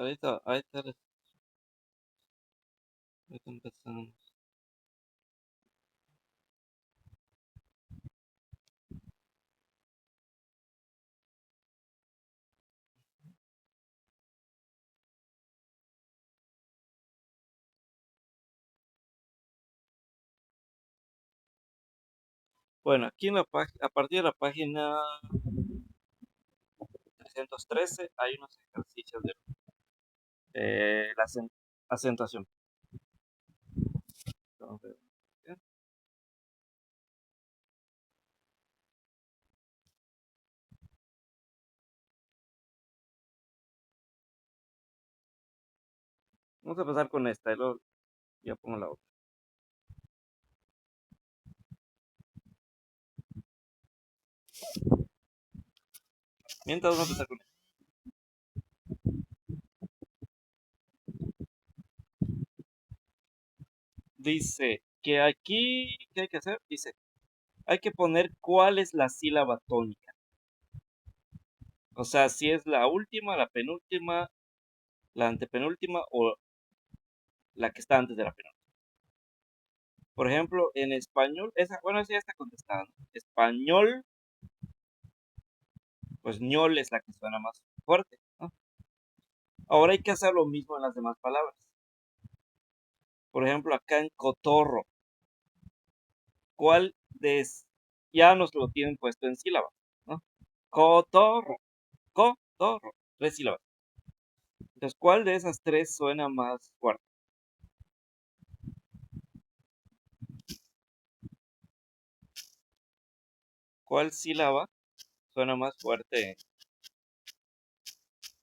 ahorita empezamos. Bueno, aquí a partir de la página 313 hay unos ejercicios de la acentuación. Vamos a ver. Vamos a empezar con esta y luego ya pongo la otra. Mientras vamos a empezar con esta. Dice que aquí, ¿qué hay que hacer? Dice, hay que poner cuál es la sílaba tónica. O sea, si es la última, la penúltima, la antepenúltima o la que está antes de la penúltima. Por ejemplo, en español, esa ya está contestada, ¿no? Español, pues ñol es la que suena más fuerte, ¿no? Ahora hay que hacer lo mismo en las demás palabras. Por ejemplo, acá en cotorro, ¿cuál de ya nos lo tienen puesto en sílabas, ¿no? Cotorro, cotorro, 3 sílabas. Entonces, ¿cuál de esas 3 suena más fuerte? ¿Cuál sílaba suena más fuerte en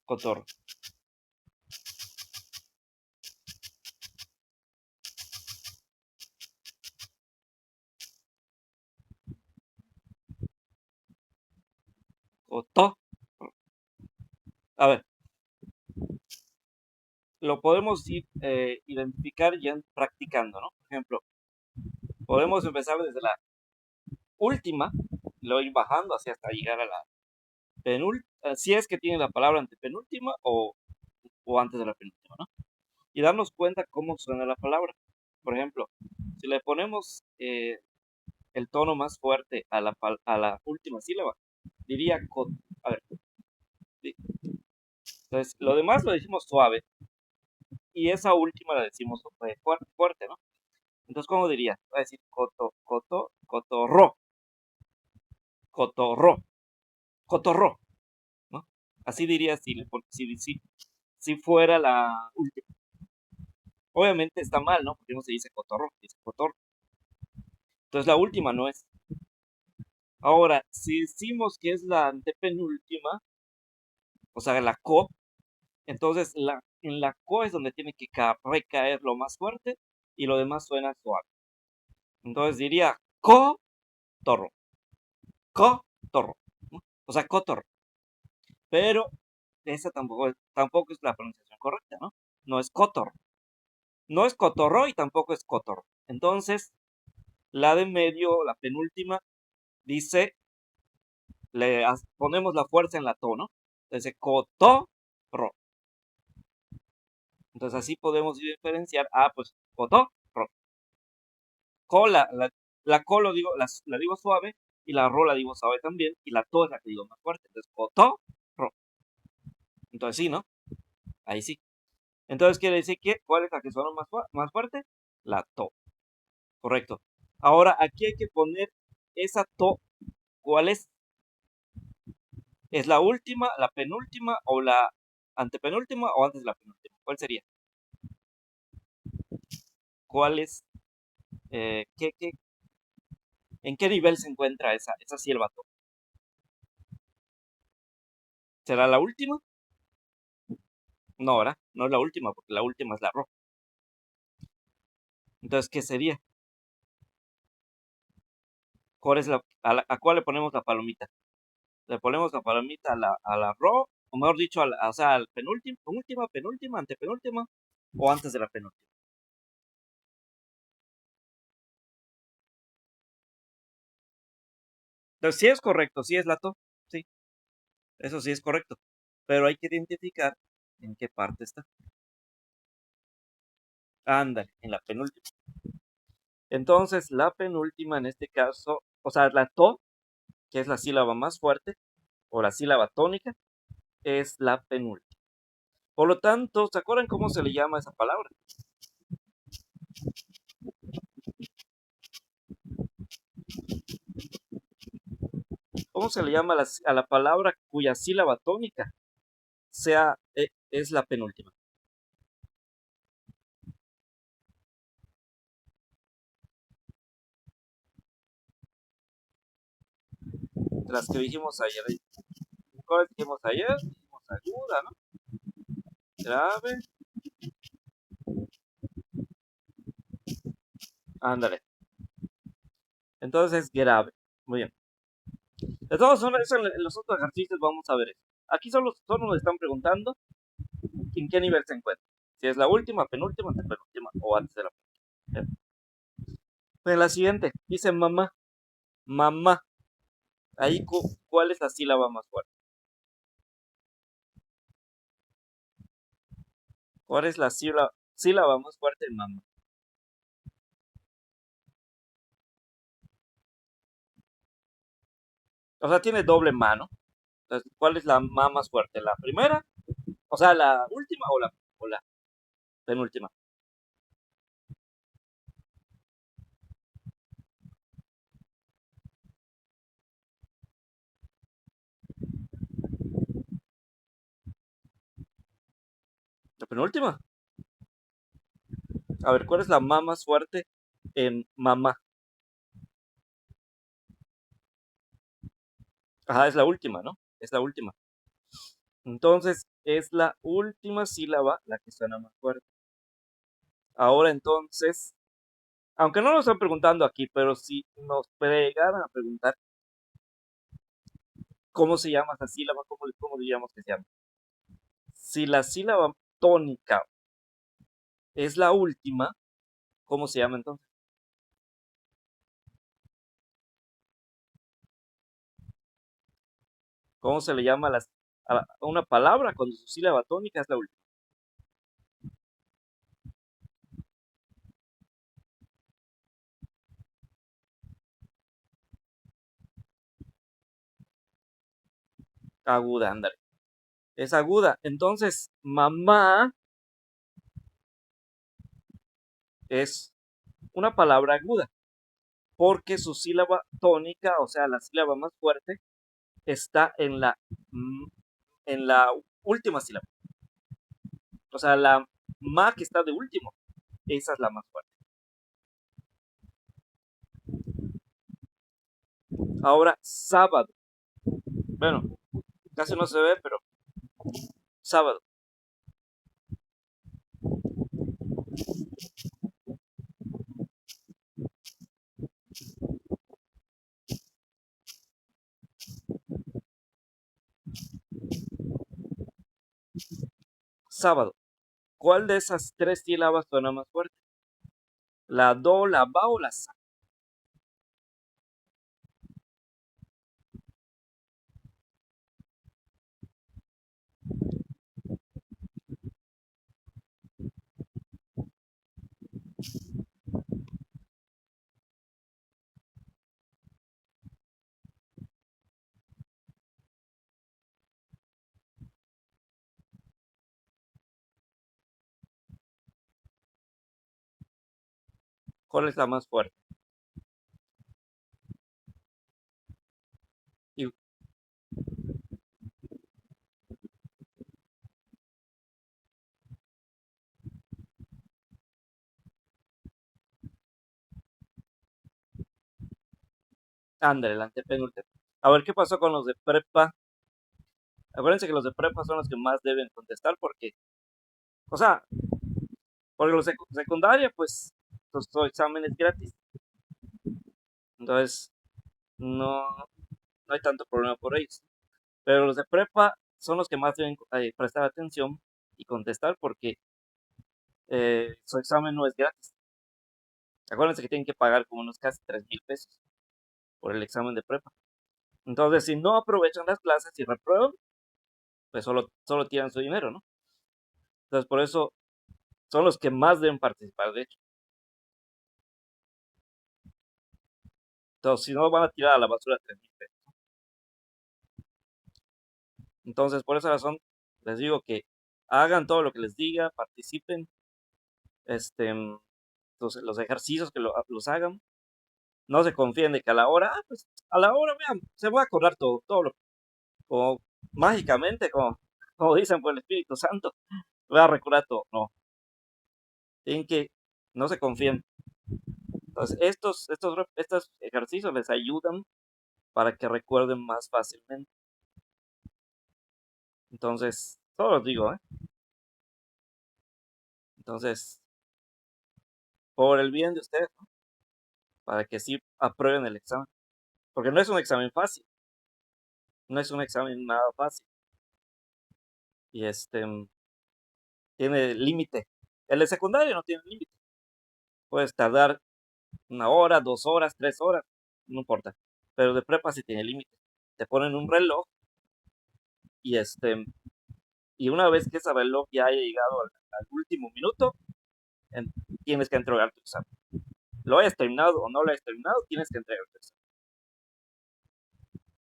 cotorro? Coto. A ver, lo podemos identificar ya practicando, ¿no? Por ejemplo, podemos empezar desde la última, luego ir bajando hasta llegar a la penúltima, si es que tiene la palabra antepenúltima o antes de la penúltima, ¿no? Y darnos cuenta cómo suena la palabra. Por ejemplo, si le ponemos el tono más fuerte a la última sílaba, diría, a ver, entonces lo demás lo decimos suave y esa última la decimos fuerte, ¿no? Entonces, ¿cómo diría? Va a decir cotorro, cotorro, cotorro, ¿no? Así diría si fuera la última. Obviamente está mal, ¿no? Porque no se dice cotorro, dice cotorro. Entonces la última no es. Ahora, si decimos que es la antepenúltima, o sea, la co, entonces en la co es donde tiene que recaer lo más fuerte y lo demás suena suave. Entonces diría cotorro, cotorro, ¿no? O sea, cotorro. Pero esa tampoco es la pronunciación correcta, ¿no? No es cotorro. No es cotorro y tampoco es cotorro. Entonces, la de medio, la penúltima, dice, ponemos la fuerza en la to, ¿no? Entonces, cotorro. Entonces, así podemos diferenciar, pues, cotorro. Co, la co la digo suave, y la ro la digo suave también, y la to es la que digo más fuerte. Entonces, cotorro. Entonces, sí, ¿no? Ahí sí. Entonces, quiere decir que, ¿cuál es la que suena más fuerte? La to. Correcto. Ahora, aquí hay que poner esa to, ¿cuál es? ¿Es la última, la penúltima o la antepenúltima o antes de la penúltima? ¿Cuál sería? ¿Cuál es? Eh, ¿qué, qué, ¿En qué nivel se encuentra esa sílaba to? ¿Será la última? No, ¿verdad? No es la última, porque la última es la ro. Entonces, ¿qué sería? ¿Cuál es a cuál le ponemos la palomita? ¿Le ponemos la palomita a la ro? O mejor dicho, o sea, al penúltimo, última, penúltima, antepenúltima, o antes de la penúltima. Entonces, sí es correcto, sí es la to, sí, eso sí es correcto. Pero hay que identificar ¿En qué parte está? Ándale, en la penúltima. Entonces, la penúltima en este caso, o sea, la to, que es la sílaba más fuerte, o la sílaba tónica, es la penúltima. Por lo tanto, ¿se acuerdan cómo se le llama esa palabra? ¿Cómo se le llama a la palabra cuya sílaba tónica es la penúltima? Las que dijimos ayer. ¿Cuáles dijimos ayer? Dijimos aguda, ¿no? Grave. Ándale. Entonces es grave. Muy bien. De todos modos, en los otros ejercicios vamos a ver eso. Aquí solo nos están preguntando en qué nivel se encuentra. Si es la última, penúltima, antepenúltima o antes de la penúltima. Pues la siguiente, dice mamá. Mamá. Ahí, ¿cuál es la sílaba más fuerte? ¿Cuál es la sílaba más fuerte en mamá? O sea, tiene doble mano. Entonces, ¿cuál es la ma más fuerte? ¿La primera? O sea, ¿la última o la penúltima? ¿La penúltima? A ver, ¿cuál es la ma más fuerte en mamá? Ajá, es la última, ¿no? Es la última. Entonces, es la última sílaba la que suena más fuerte. Ahora entonces, aunque no nos están preguntando aquí, pero si nos llegaran a preguntar cómo se llama esa sílaba, cómo diríamos que se llama. Si la sílaba tónica es la última, ¿cómo se llama entonces? ¿Cómo se le llama a una palabra cuando su sílaba tónica es la última? Aguda, ándale. Es aguda. Entonces, mamá es una palabra aguda, porque su sílaba tónica, o sea, la sílaba más fuerte, está en la última sílaba. O sea, la ma que está de último, esa es la más fuerte. Ahora, sábado. Bueno, casi no se ve, pero sábado. Sábado. ¿Cuál de esas tres sílabas suena más fuerte? ¿La do, la ba o la sa? ¿Cuál es la más fuerte? Y ándale, el antepenúltimo. A ver, ¿qué pasó con los de prepa? Acuérdense que los de prepa son los que más deben contestar porque, o sea, porque los de secundaria, pues, su examen es gratis. Entonces, no hay tanto problema por ellos. Pero los de prepa son los que más deben prestar atención y contestar porque su examen no es gratis. Acuérdense que tienen que pagar como unos casi 3,000 pesos por el examen de prepa. Entonces, si no aprovechan las clases y reprueban, pues solo tiran su dinero, ¿no? Entonces, por eso son los que más deben participar, de hecho. Entonces, si no, van a tirar a la basura 3,000 pesos. Entonces, por esa razón, les digo que hagan todo lo que les diga, participen, entonces, los ejercicios que los hagan. No se confíen de que a la hora, pues a la hora, vean, se va a acordar todo como mágicamente, como dicen por el Espíritu Santo, voy a recordar todo. No, tienen que, no se confíen. Entonces, estos ejercicios les ayudan para que recuerden más fácilmente. Entonces, solo os digo, ¿eh? Entonces, por el bien de ustedes, ¿no? Para que sí aprueben el examen. Porque no es un examen fácil, no es un examen nada fácil. Y tiene límite. El de secundario no tiene límite. Puedes tardar 1 hora, 2 horas, 3 horas, no importa. Pero de prepa sí tiene límite. Te ponen un reloj y y una vez que ese reloj ya haya llegado al último minuto, en- tienes que entregar tu examen. Lo hayas terminado o no lo hayas terminado, tienes que entregar tu examen.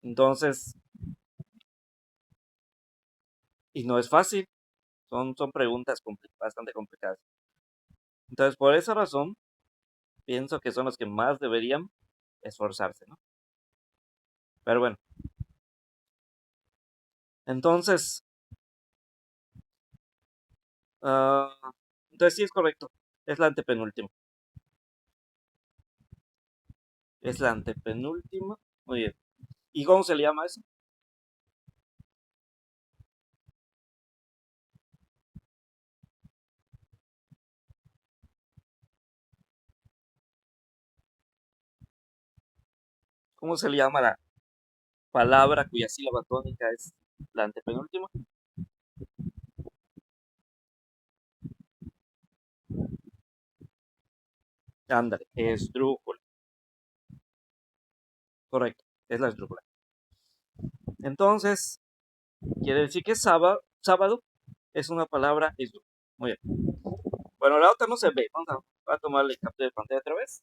Entonces, y no es fácil, son preguntas bastante complicadas. Entonces, por esa razón, pienso que son los que más deberían esforzarse, ¿no? Pero bueno, entonces, ah, entonces sí es correcto, es la antepenúltima. Es la antepenúltima. Muy bien. ¿Y cómo se le llama eso? ¿Cómo se le llama la palabra cuya sílaba tónica es la antepenúltima? Ándale, esdrújula. Correcto, es la esdrújula. Entonces, quiere decir que sábado es una palabra esdrújula. Muy bien. Bueno, la otra no se ve. Voy a tomarle captura de pantalla otra vez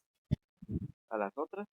a las otras.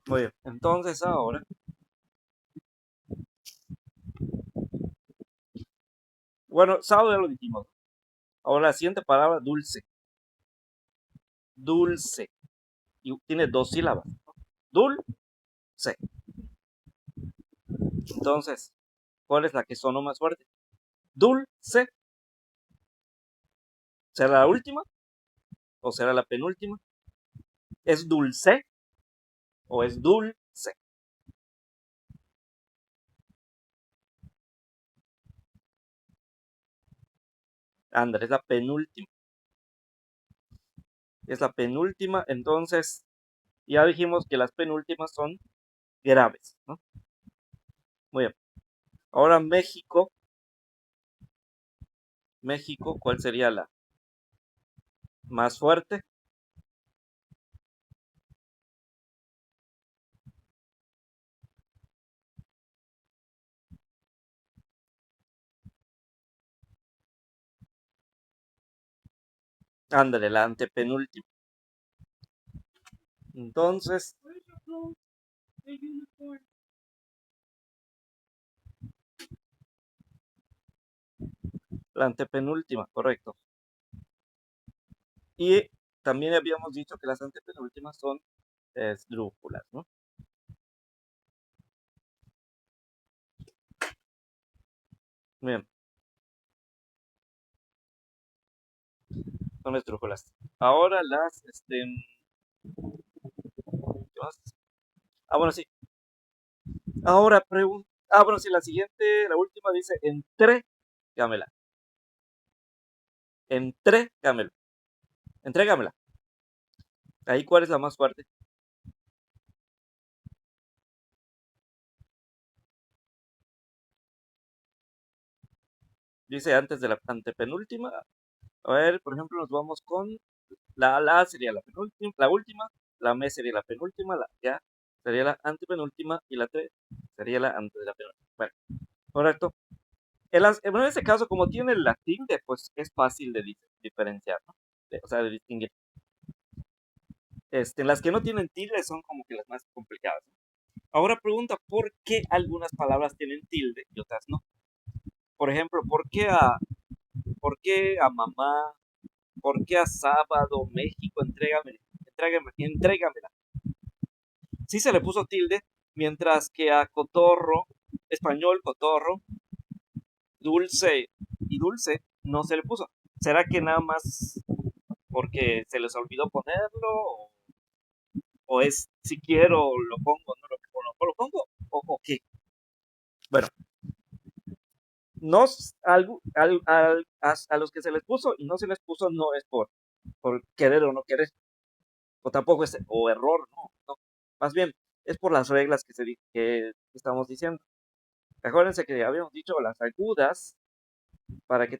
Muy bien. Entonces ahora, bueno, sábado ya lo dijimos. Ahora la siguiente palabra, dulce. Dulce. Y tiene dos sílabas. Dulce. Entonces, ¿cuál es la que sonó más fuerte? Dulce. ¿Será la última o será la penúltima? ¿Es dulce o es dulce? Ándale, es la penúltima. Es la penúltima, entonces ya dijimos que las penúltimas son graves, ¿no? Muy bien. Ahora México. México, ¿cuál sería la más fuerte? Ándale, la antepenúltima. Entonces, la antepenúltima, correcto. Y también habíamos dicho que las antepenúltimas son esdrújulas, ¿no? Bien. Son esdrújulas. Ahora ¿qué más? Ah, bueno, sí. Ahora pregunta. Ah, bueno, sí, la siguiente, la última dice, entrégamela. Entrégamela. Entrégamela. Ahí, ¿cuál es la más fuerte? Dice antes de la antepenúltima. A ver, por ejemplo, nos vamos con la A sería la penúltima, la última, la M sería la penúltima, la A sería la antepenúltima y la T sería la antes de la penúltima. Bueno, correcto. Bueno, en ese caso, como tiene la tilde, pues es fácil de diferenciar, ¿no? O sea, de distinguir. Las que no tienen tilde son como que las más complicadas, ¿no? Ahora pregunta, ¿por qué algunas palabras tienen tilde y otras no? Por ejemplo, ¿por qué a mamá? ¿Por qué a sábado, México? Entrégamela. Sí se le puso tilde, mientras que a cotorro, español, cotorro, dulce y dulce, no se le puso. ¿Será que nada más porque se les olvidó ponerlo? ¿O es si quiero lo pongo, no lo pongo? ¿O qué? Bueno, no, a los que se les puso y no se les puso no es por querer o no querer, o tampoco es o error, no. Más bien es por las reglas que estamos diciendo. Acuérdense que habíamos dicho las agudas, para que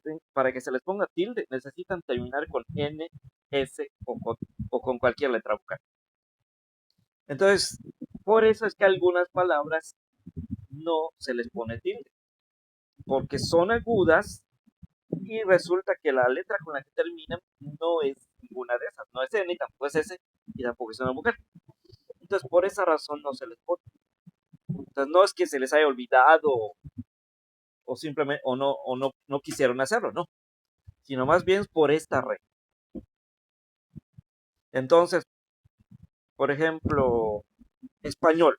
se les ponga tilde, necesitan terminar con N, S o con cualquier letra vocal. Entonces, por eso es que algunas palabras no se les pone tilde, porque son agudas y resulta que la letra con la que terminan no es ninguna de esas, no es N, tampoco es S y tampoco es una vocal. Entonces, por esa razón no se les pone. Entonces, no es que se les haya olvidado o simplemente o no quisieron hacerlo, no, sino más bien por esta regla. Entonces, por ejemplo, español.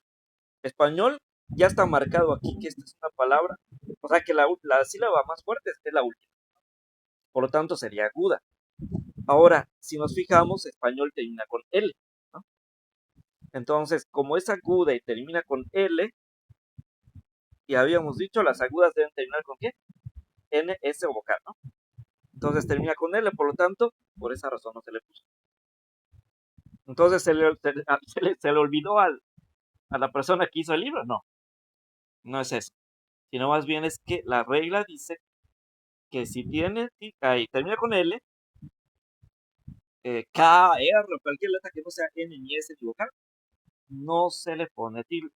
Español ya está marcado aquí que esta es una palabra, o sea que la sílaba más fuerte es la última, por lo tanto sería aguda. Ahora, si nos fijamos, español termina con L, ¿no? Entonces, como es aguda y termina con L, y habíamos dicho, las agudas deben terminar con ¿qué? N, S o vocal, ¿no? Entonces termina con L, por lo tanto, por esa razón no se le puso. Entonces, ¿se le olvidó a la persona que hizo el libro? No, no es eso, sino más bien es que la regla dice que si tiene, ahí termina con L, K, R, cualquier letra que no sea N ni S ni vocal, no se le pone tilde.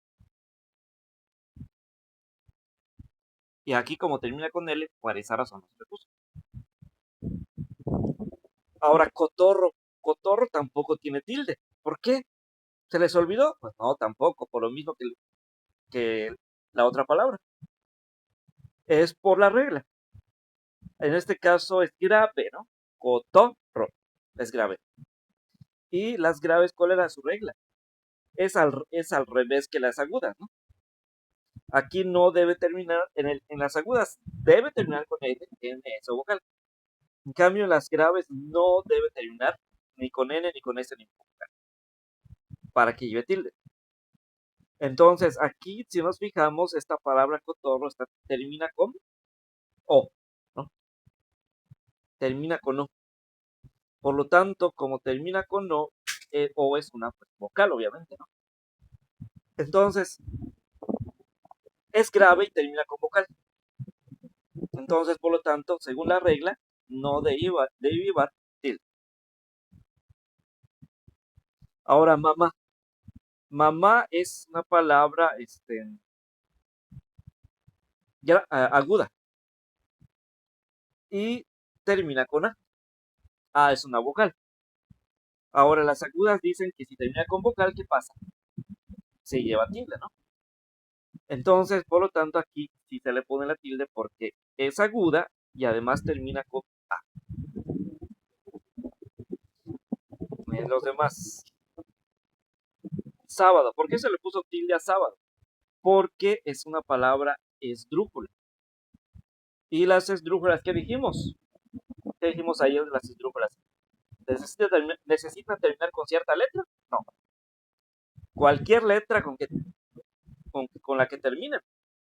Y aquí como termina con L, por esa razón no se le puso. Ahora, cotorro. Cotorro tampoco tiene tilde. ¿Por qué? ¿Se les olvidó? Pues no, tampoco, por lo mismo que la otra palabra. Es por la regla. En este caso es grave, ¿no? Cotorro es grave. Y las graves, ¿cuál era su regla? Es al revés que las agudas, ¿no? Aquí no debe terminar, en las agudas debe terminar con N, N, S o vocal. En cambio, en las graves no debe terminar ni con N, ni con S, ni con vocal, para que lleve tilde. Entonces, aquí, si nos fijamos, esta palabra cotorro termina con O, ¿no? Termina con O. Por lo tanto, como termina con O es una vocal, obviamente, ¿no? Entonces, es grave y termina con vocal. Entonces, por lo tanto, según la regla, no debe llevar tilde. Ahora, mamá. Mamá es una palabra aguda y termina con A. A es una vocal. Ahora, las agudas dicen que si termina con vocal, ¿qué pasa? Se lleva tilde, ¿no? Entonces, por lo tanto, aquí sí se le pone la tilde porque es aguda y además termina con A. En los demás, sábado. ¿Por qué se le puso tilde a sábado? Porque es una palabra esdrújula. Y las esdrújulas, ¿qué dijimos? ¿Qué dijimos ayer de las esdrújulas? ¿Necesitan terminar con cierta letra? No. Cualquier letra con la que terminen,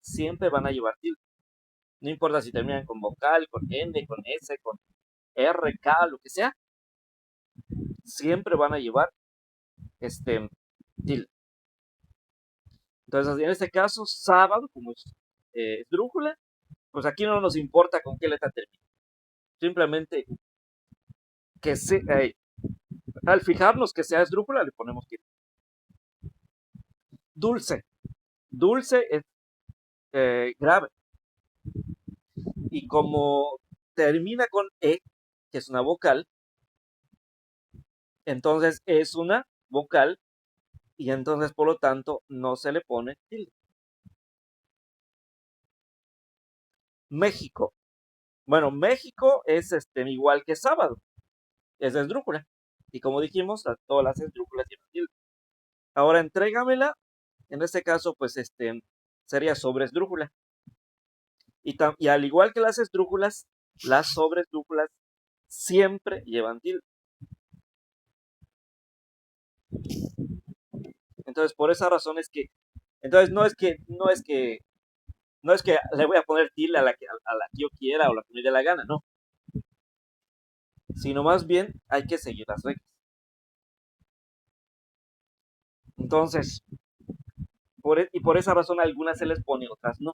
siempre van a llevar tilde. No importa si terminan con vocal, con N, con S, con R, K, lo que sea, siempre van a llevar tilde. Entonces, en este caso, sábado, como es esdrújula, pues aquí no nos importa con qué letra termine. Simplemente que al fijarnos que sea esdrújula, le ponemos tilde. Dulce. Dulce es grave. Y como termina con E, que es una vocal, entonces es una vocal y entonces por lo tanto no se le pone tilde. México. Bueno, México es igual que sábado, es esdrújula. Y como dijimos, todas las esdrújulas tienen tilde. Ahora entrégamela, en este caso pues sería sobre esdrújula. Y al igual que las esdrújulas, las sobresdrújulas siempre llevan tilde. Entonces, por esa razón es que, entonces no es que le voy a poner tilde a la que yo quiera o la que me dé la gana, no. Sino más bien hay que seguir las reglas. Entonces, por esa razón a algunas se les pone, otras no.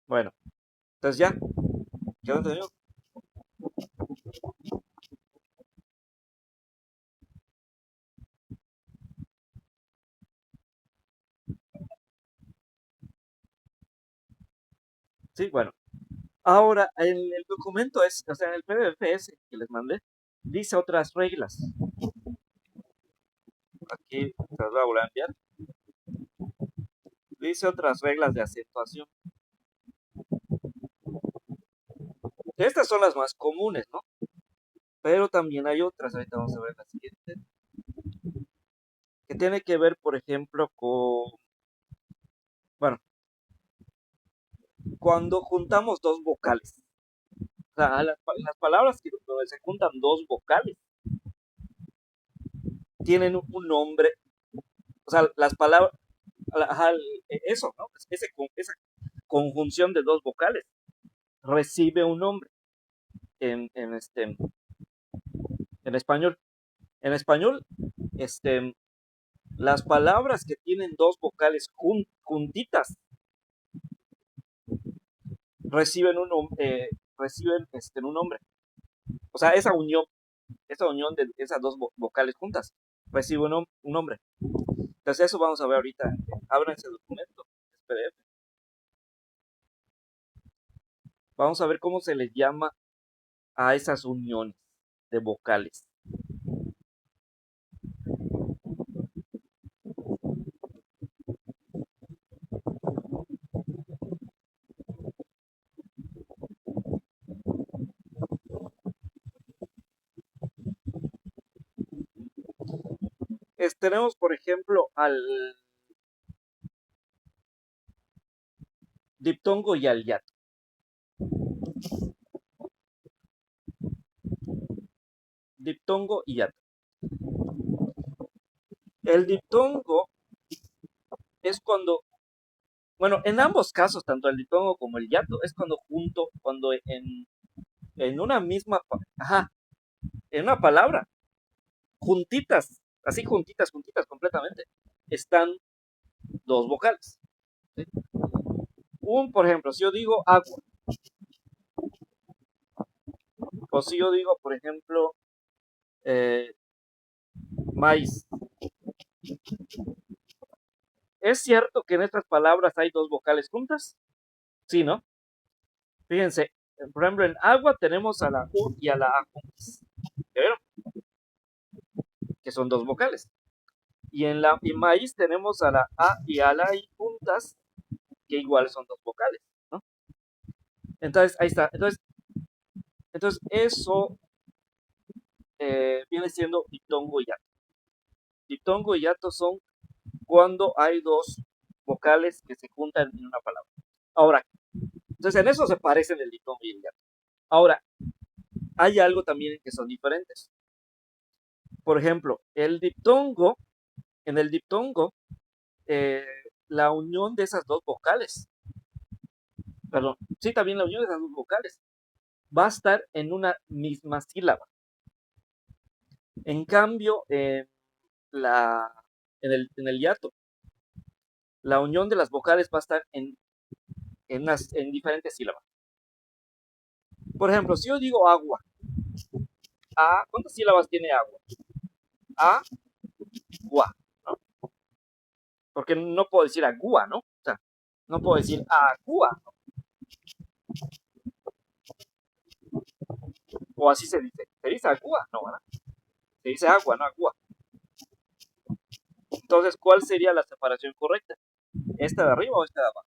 Bueno, entonces ya, ¿qué entendido? Sí, bueno. Ahora, en el documento, o sea, en el PDF que les mandé, dice otras reglas. Aquí se las voy a volver a enviar. Dice otras reglas de acentuación. Estas son las más comunes, ¿no? Pero también hay otras, ahorita vamos a ver la siguiente, que tiene que ver, por ejemplo, bueno, cuando juntamos dos vocales. O sea, las palabras donde se juntan dos vocales tienen un nombre. O sea, las palabras, eso, ¿no? Esa conjunción de dos vocales recibe un nombre en español. En español, las palabras que tienen dos vocales juntitas reciben un nombre. O sea, esa unión de esas dos vocales juntas recibe un nombre. Entonces eso vamos a ver ahorita. Abran ese documento, PDF. Vamos a ver cómo se les llama a esas uniones de vocales. Tenemos, por ejemplo, al diptongo y al hiato. Diptongo y hiato. El diptongo es cuando, bueno, en ambos casos, tanto el diptongo como el hiato, es cuando en una misma, en una palabra, juntitas, así juntitas completamente, están dos vocales. ¿Sí? Por ejemplo, si yo digo agua, o si yo digo, por ejemplo, maíz. ¿Es cierto que en estas palabras hay dos vocales juntas? Sí, ¿no? Fíjense, por ejemplo, en agua tenemos a la U y a la A juntas. ¿Vieron? Que son dos vocales. Y en maíz tenemos a la A y a la I juntas, que igual son dos vocales, ¿no? Entonces, ahí está. Entonces eso viene siendo diptongo y hiato. Diptongo y hiato son cuando hay dos vocales que se juntan en una palabra. Ahora, Entonces, en eso se parecen el diptongo y el hiato. Ahora, hay algo también que son diferentes. Por ejemplo, en el diptongo, eh, la unión de esas dos vocales, perdón, sí, también la unión de esas dos vocales va a estar en una misma sílaba. En cambio, en el hiato, la unión de las vocales va a estar en diferentes sílabas. Por ejemplo, si yo digo agua, ¿cuántas sílabas tiene agua? Agua, ¿no? Porque no puedo decir agua, ¿no? O sea, no puedo decir agua, ¿no? O así se dice. ¿Se dice agua? No, ¿verdad? Se dice agua, no agua. Entonces, ¿cuál sería la separación correcta? ¿Esta de arriba o esta de abajo?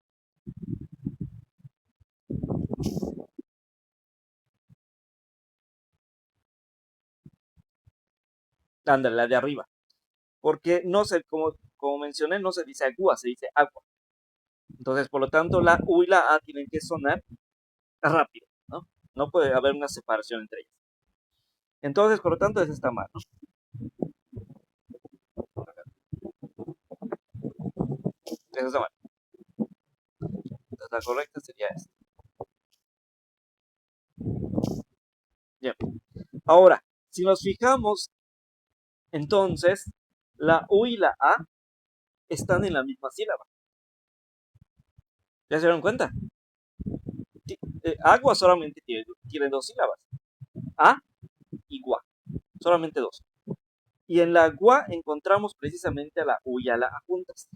Ándale, la de arriba. Porque no se, como mencioné, no se dice agua, se dice agua. Entonces, por lo tanto, la U y la A tienen que sonar rápido, ¿no? No puede haber una separación entre ellas. Entonces, por lo tanto, esa está mal, ¿no? Esa está mal. Entonces, la correcta sería esta. Bien. Ahora, si nos fijamos, entonces, la U y la A están en la misma sílaba. ¿Ya se dieron cuenta? Agua solamente tiene dos sílabas. A y gua. Solamente dos. Y en la gua encontramos precisamente a la U y a la A juntas.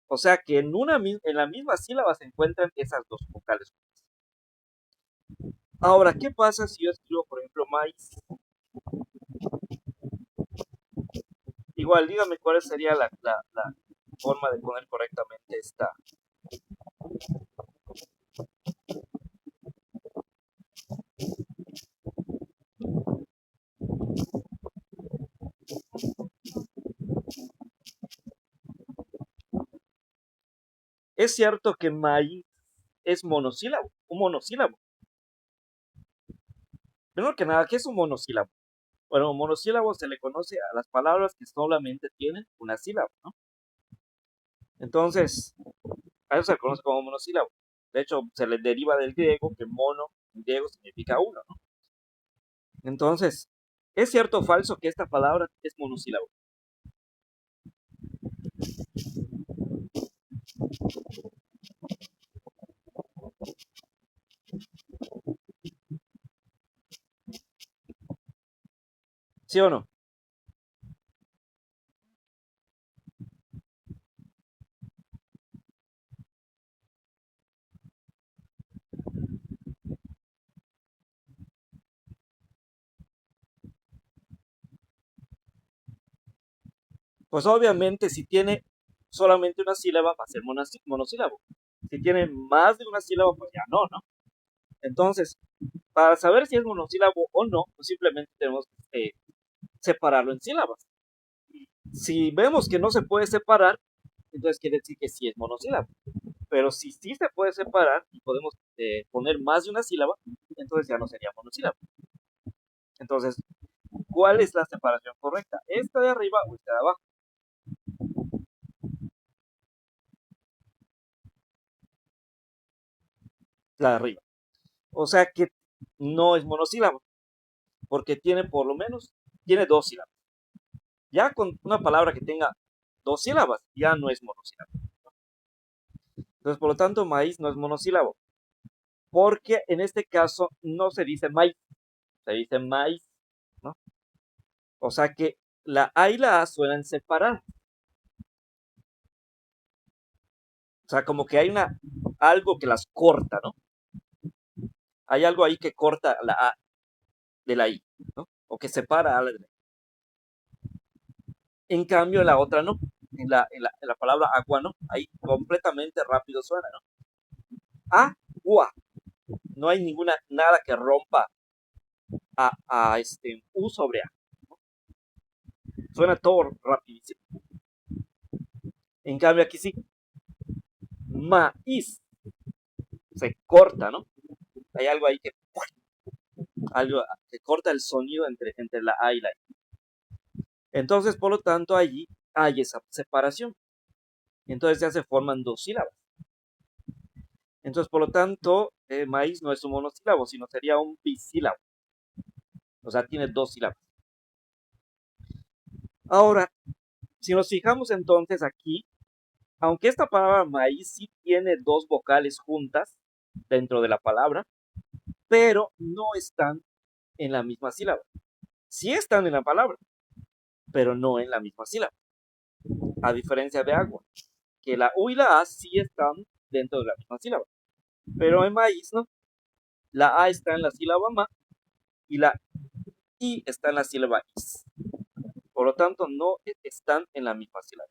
O sea que en la misma sílaba se encuentran esas dos vocales. Ahora, ¿qué pasa si yo escribo, por ejemplo, maíz? Igual, dígame cuál sería la forma de poner correctamente esta. Es cierto que maíz es monosílabo, un monosílabo. Primero que nada, ¿qué es un monosílabo? Bueno, un monosílabo se le conoce a las palabras que solamente tienen una sílaba, ¿no? Entonces, a eso se le conoce como monosílabo. De hecho, se le deriva del griego, que mono en griego significa uno, ¿no? Entonces, ¿es cierto o falso que esta palabra es monosílabo? ¿Sí o no? Pues obviamente si tiene solamente una sílaba va a ser monosílabo. Si tiene más de una sílaba, pues ya no, ¿no? Entonces, para saber si es monosílabo o no, pues simplemente tenemos que separarlo en sílabas. Si vemos que no se puede separar, entonces quiere decir que sí es monosílabo. Pero si sí se puede separar y podemos poner más de una sílaba, entonces ya no sería monosílabo. Entonces, ¿cuál es la separación correcta? ¿Esta de arriba o esta de abajo? La de arriba. O sea que no es monosílabo, porque tiene por lo menos, tiene dos sílabas. Ya con una palabra que tenga dos sílabas, ya no es monosílabo. Entonces, por lo tanto, maíz no es monosílabo, porque en este caso no se dice maíz, se dice maíz, ¿no? O sea que la A y la A suenan separadas. O sea, como que hay algo que las corta, ¿no? Hay algo ahí que corta la A de la I, ¿no? O que separa a la de la I. En cambio, en la otra no. En la palabra agua no. Ahí completamente rápido suena, ¿no? Agua. No hay nada que rompa a U sobre A. Suena todo rapidísimo. En cambio, aquí sí. Maíz. se corta, ¿no? Hay algo ahí que, algo que corta el sonido entre la A y la I. Entonces, por lo tanto, allí hay esa separación. Entonces ya se forman dos sílabas. Entonces, por lo tanto, maíz no es un monosílabo, sino sería un bisílabo. O sea, tiene dos sílabas. Ahora, si nos fijamos entonces aquí, aunque esta palabra maíz sí tiene dos vocales juntas dentro de la palabra, pero no están en la misma sílaba. Sí están en la palabra, pero no en la misma sílaba. A diferencia de agua, que la U y la A sí están dentro de la misma sílaba. Pero en maíz, ¿no? La A está en la sílaba ma y la I está en la sílaba is. Por lo tanto, no están en la misma sílaba.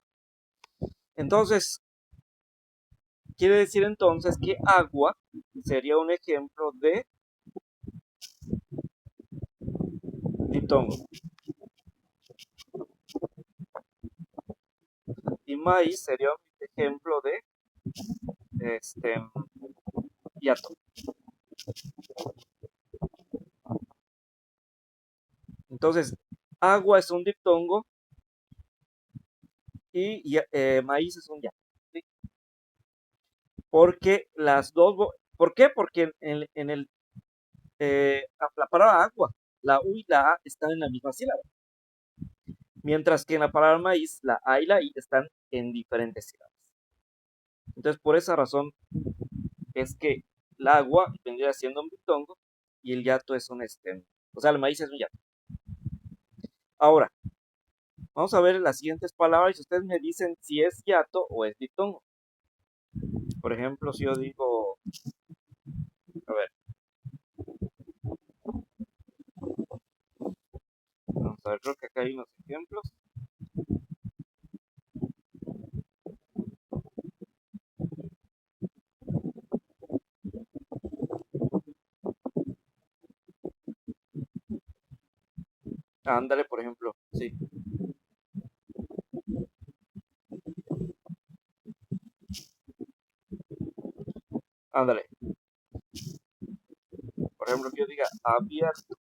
Entonces, quiere decir entonces que agua sería un ejemplo de diptongo. Y maíz sería un ejemplo de hiato. Entonces, agua es un diptongo y maíz es un hiato. ¿Sí? Porque las dos, ¿por qué? Porque en el, la palabra agua, la U y la A están en la misma sílaba. Mientras que en la palabra maíz, la A y la I están en diferentes sílabas. Entonces, por esa razón es que el agua vendría siendo un diptongo y el yato es un o sea, el maíz es un yato. Ahora, vamos a ver las siguientes palabras y ustedes me dicen si es yato o es diptongo. Por ejemplo, si yo digo, a ver, vamos a ver, creo que acá hay unos ejemplos. Ándale, por ejemplo, sí, ándale. Por ejemplo, que yo diga abierto.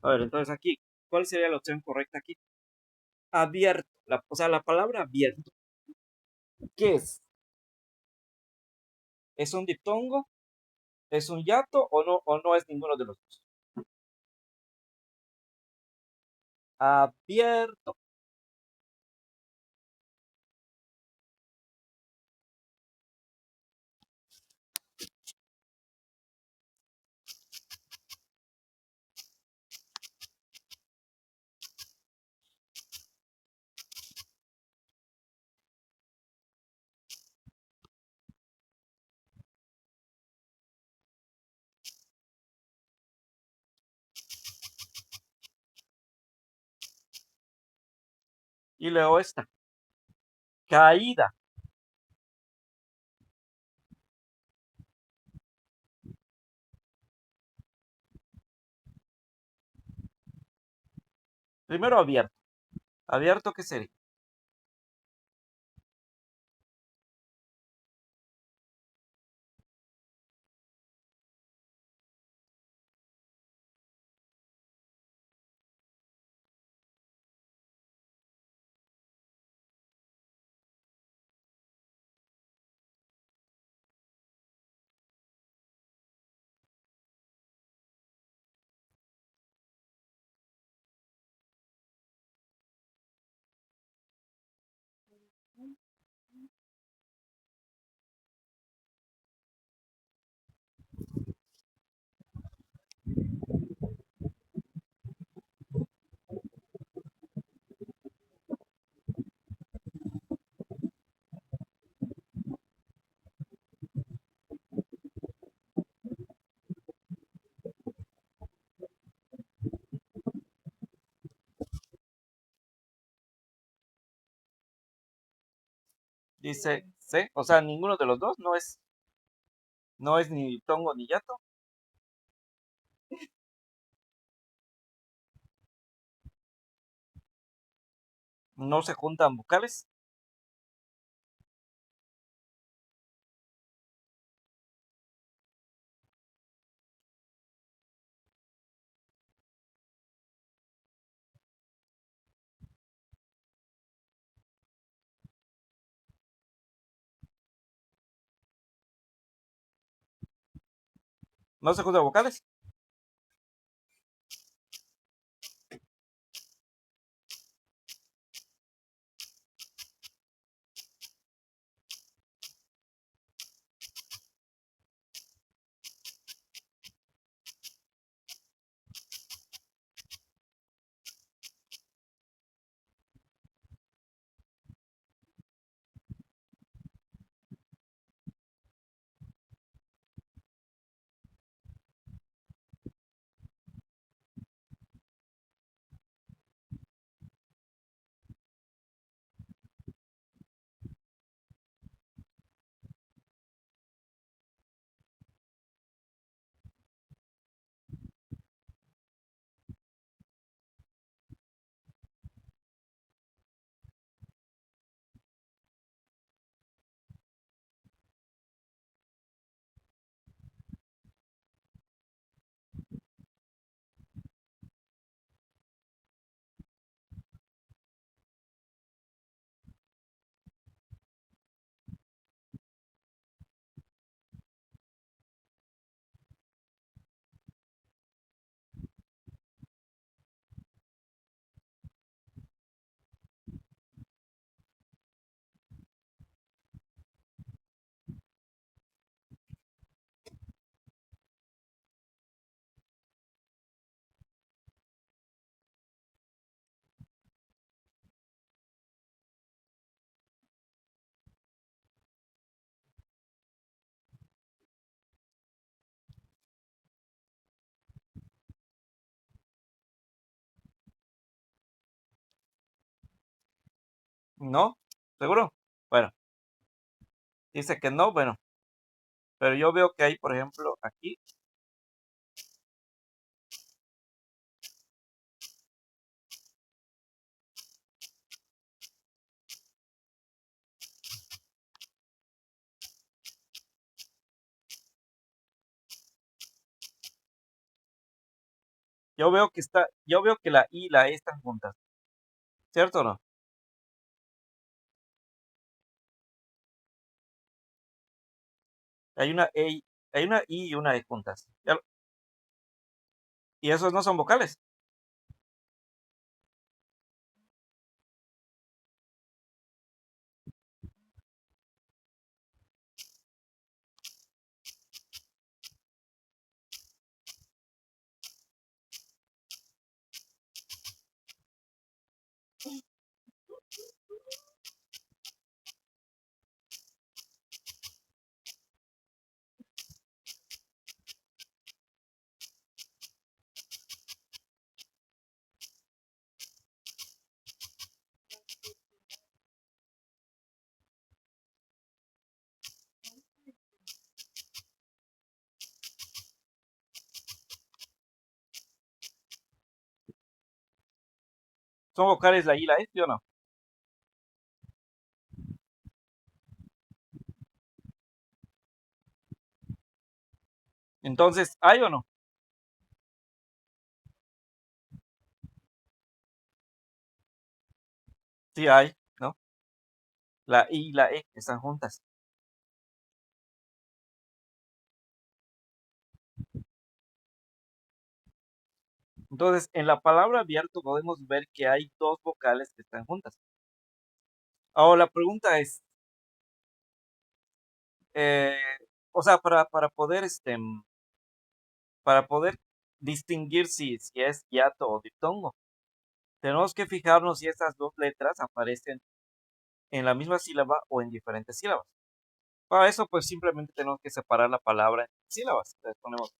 A ver, entonces aquí, ¿cuál sería la opción correcta aquí? Abierto, o sea, la palabra abierto. ¿Qué es? ¿Es un diptongo? ¿Es un yato o no es ninguno de los dos? Abierto. Y luego esta, caída. Primero abierto. ¿Abierto qué sería? Dice C, o sea, ninguno de los dos no es ni tongo ni yato. No se juntan vocales. No se juntan vocales. No, seguro. Bueno, dice que no, bueno, pero yo veo que hay, por ejemplo, aquí, yo veo que la I y la E están juntas, ¿cierto o no? Hay una E, hay una I y una E juntas. Y esos no son vocales. ¿Son vocales la I y la E, sí o no? Entonces, ¿hay o no? Sí hay, ¿no? La I y la E están juntas. Entonces, en la palabra abierto podemos ver que hay dos vocales que están juntas. Ahora, la pregunta es, eh, o sea, para poder distinguir si es hiato o diptongo, tenemos que fijarnos si esas dos letras aparecen en la misma sílaba o en diferentes sílabas. Para eso, pues simplemente tenemos que separar la palabra en sílabas. Entonces ponemos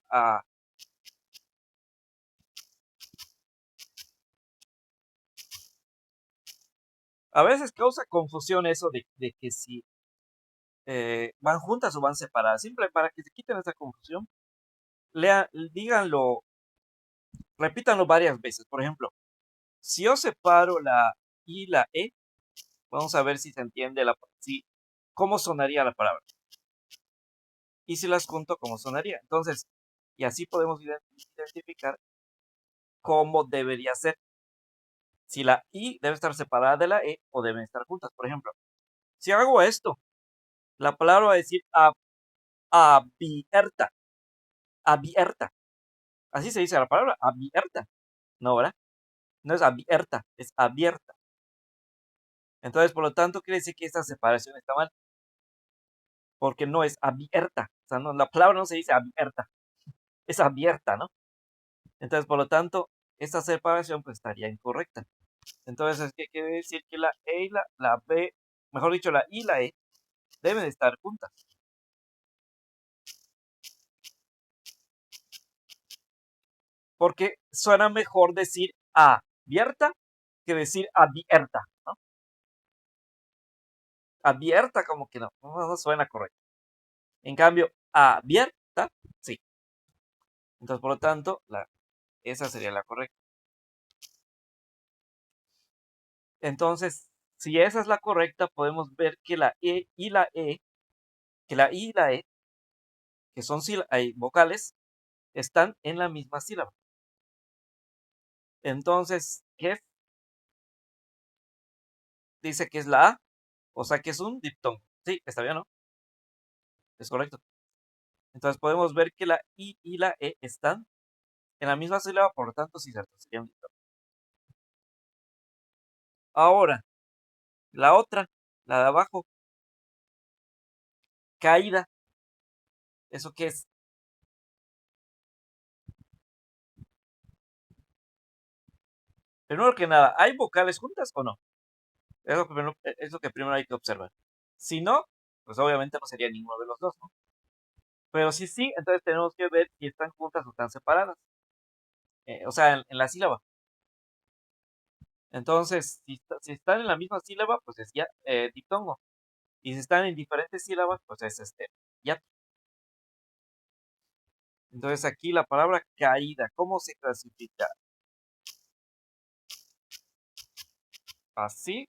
a veces causa confusión eso de que si van juntas o van separadas. Simple, para que se quiten esa confusión, díganlo, repítanlo varias veces. Por ejemplo, si yo separo la I y la E, vamos a ver si se entiende cómo sonaría la palabra. Y si las junto, cómo sonaría. Entonces, y así podemos identificar cómo debería ser. Si la I debe estar separada de la E o deben estar juntas. Por ejemplo, si hago esto, la palabra va a decir abierta. Abierta. Así se dice la palabra, abierta. No, ¿verdad? No es abierta, es abierta. Entonces, por lo tanto, quiere decir que esta separación está mal. Porque no es abierta. O sea, no, la palabra no se dice abierta. Es abierta, ¿no? Entonces, por lo tanto, esta separación pues estaría incorrecta. Entonces, ¿qué quiere decir? Que la E y la B, mejor dicho, la I y la E deben estar juntas. Porque suena mejor decir abierta que decir abierta, ¿no? Abierta como que no suena correcto. En cambio, abierta, sí. Entonces, por lo tanto, esa sería la correcta. Entonces, si esa es la correcta, podemos ver que la E y la E, que la I y la E, que son vocales, están en la misma sílaba. Entonces, ¿qué dice que es la A? O sea que es un diptongo. Sí, está bien, ¿no? Es correcto. Entonces podemos ver que la I y la E están en la misma sílaba, por lo tanto, sí, cierto, sería un diptongo. Ahora, la otra, la de abajo, caída. ¿Eso qué es? Primero que nada, ¿hay vocales juntas o no? Es lo que primero hay que observar. Si no, pues obviamente no sería ninguno de los dos, ¿no? Pero si sí, entonces tenemos que ver si están juntas o están separadas. O sea, en la sílaba. Entonces, si están en la misma sílaba, pues es ya diptongo. Y si están en diferentes sílabas, pues es ya. Entonces aquí la palabra caída, ¿cómo se clasifica? ¿Así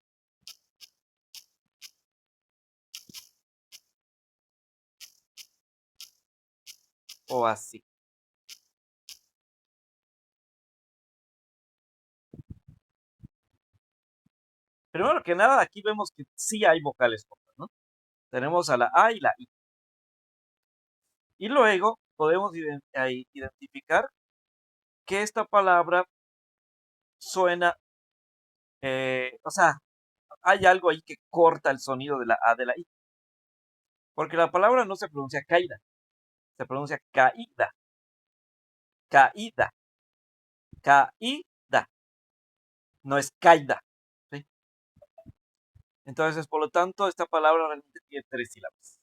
o así? Primero que nada, aquí vemos que sí hay vocales juntas, ¿no? Tenemos a la A y la I. Y luego podemos identificar que esta palabra suena, o sea, hay algo ahí que corta el sonido de la A de la I. Porque la palabra no se pronuncia caída, se pronuncia caída, caída, caída, no es caída. ¿Sí? Entonces, por lo tanto, esta palabra realmente tiene 3 sílabas.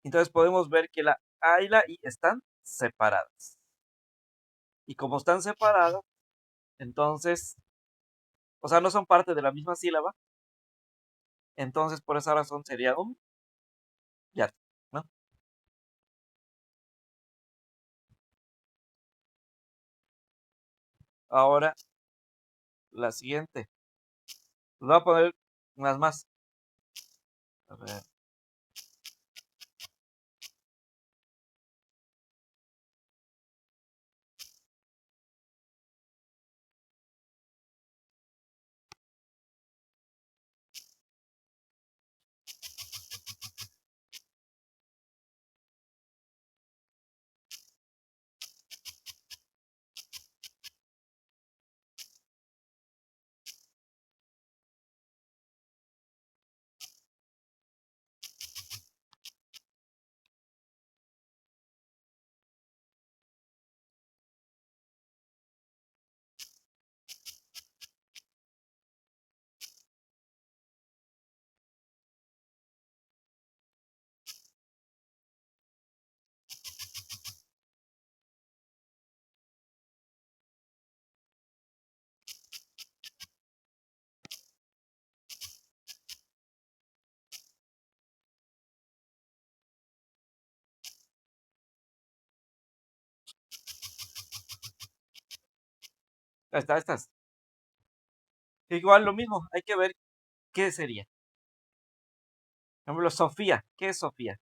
Entonces podemos ver que la A y la I están separadas. Y como están separadas, entonces, o sea, no son parte de la misma sílaba, entonces por esa razón sería un ya, ¿no? Ahora, la siguiente. Voy a poner unas más. A ver. Estas. Igual lo mismo, hay que ver qué sería. Por ejemplo, Sofía. ¿Qué es Sofía?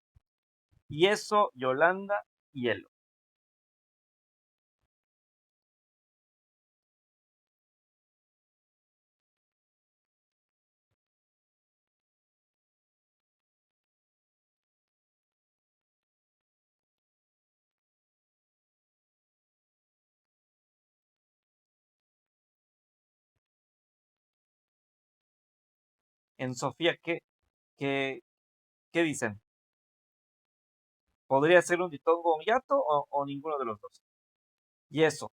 Yeso, Yolanda, hielo. En Sofía, qué, qué dicen? ¿Podría ser un ditongo o un hiato o ninguno de los dos? Yeso,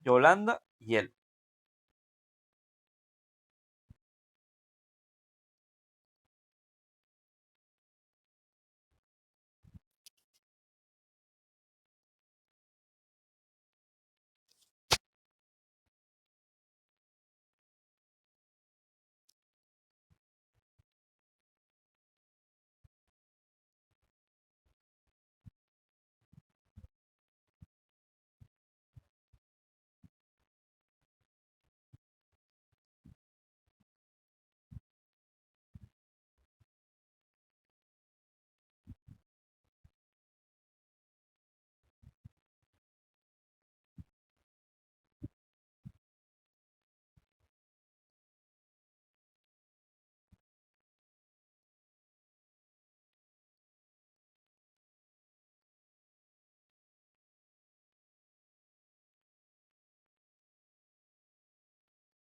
Yolanda, hielo.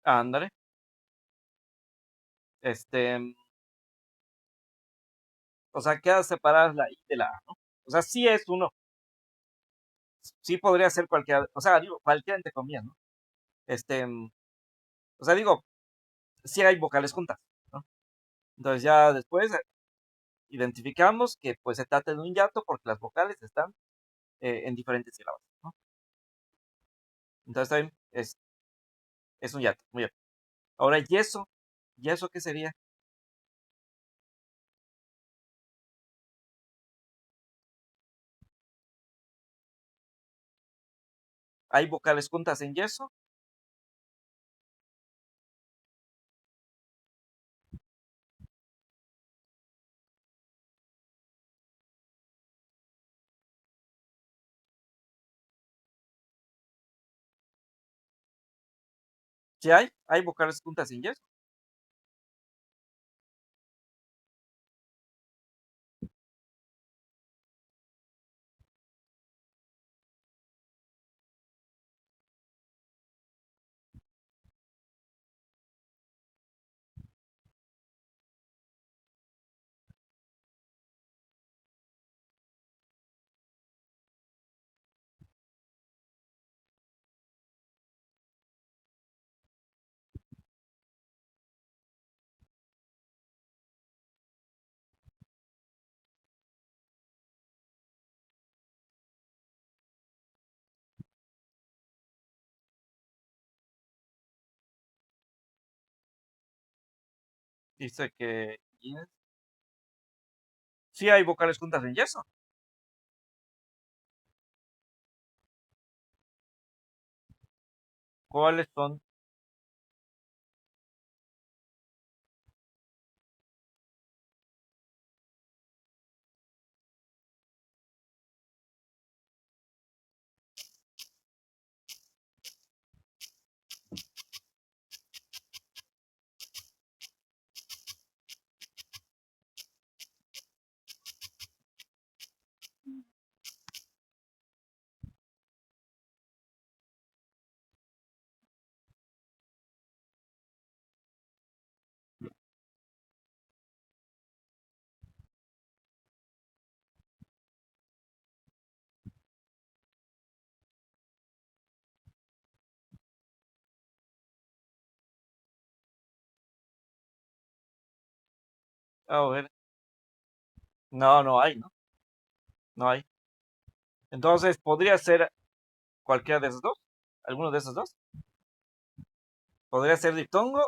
Ándale. Este, o sea, queda separadas la I de la A, ¿no? O sea, sí es uno. Sí podría ser cualquiera, o sea, digo, cualquiera entre comillas, ¿no? Este, o sea, digo, sí hay vocales juntas, ¿no? Entonces ya después identificamos que pues se trata de un hiato porque las vocales están en diferentes sílabas, ¿no? Entonces también es un hiato, muy bien. Ahora, ¿y eso qué sería? ¿Hay vocales juntas en yeso? Sí hay vocales juntas en yeso. Dice que sí hay vocales juntas en yeso. ¿Cuáles son? A ver, no, no hay, ¿no? No hay. Entonces, ¿podría ser cualquiera de esos dos? ¿Alguno de esos dos? ¿Podría ser diptongo?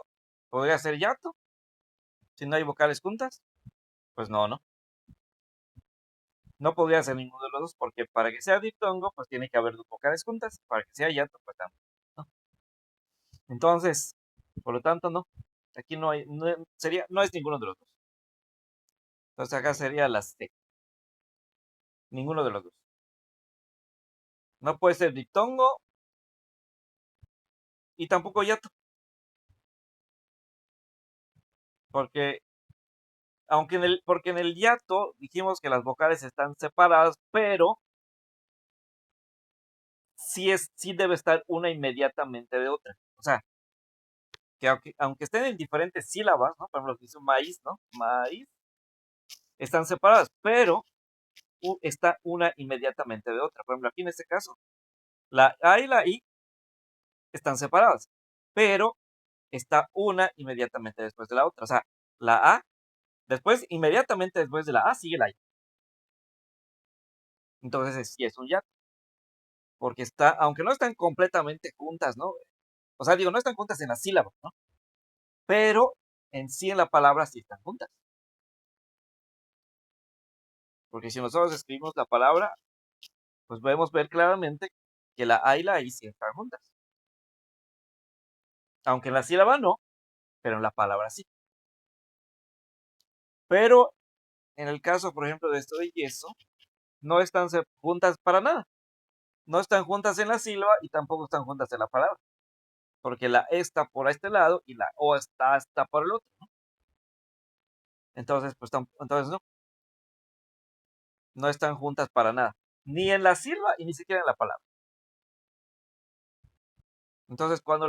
¿Podría ser hiato? Si no hay vocales juntas, pues no, ¿no? No podría ser ninguno de los dos, porque para que sea diptongo, pues tiene que haber dos vocales juntas. Para que sea hiato, pues también, ¿no? Entonces, por lo tanto, no. Aquí no hay, no es ninguno de los dos. Entonces acá sería la C. Ninguno de los dos. No puede ser diptongo y tampoco hiato. Porque, porque en el hiato dijimos que las vocales están separadas, pero sí debe estar una inmediatamente de otra. O sea, que aunque estén en diferentes sílabas, ¿no? Por ejemplo, dice maíz, ¿no? Maíz, están separadas, pero está una inmediatamente de otra. Por ejemplo, aquí en este caso, la A y la I están separadas, pero está una inmediatamente después de la otra. O sea, la A, después, inmediatamente después de la A, sigue la I. Entonces, sí es un hiato, porque aunque no están completamente juntas, ¿no? O sea, digo, no están juntas en la sílaba, ¿no? Pero en sí en la palabra sí están juntas. Porque si nosotros escribimos la palabra, pues podemos ver claramente que la A y la I sí están juntas. Aunque en la sílaba no, pero en la palabra sí. Pero en el caso, por ejemplo, de esto de yeso, no están juntas para nada. No están juntas en la sílaba y tampoco están juntas en la palabra. Porque la E está por este lado y la O está por el otro, ¿no? Entonces, pues entonces no están juntas para nada. Ni en la sílaba y ni siquiera en la palabra. Entonces, para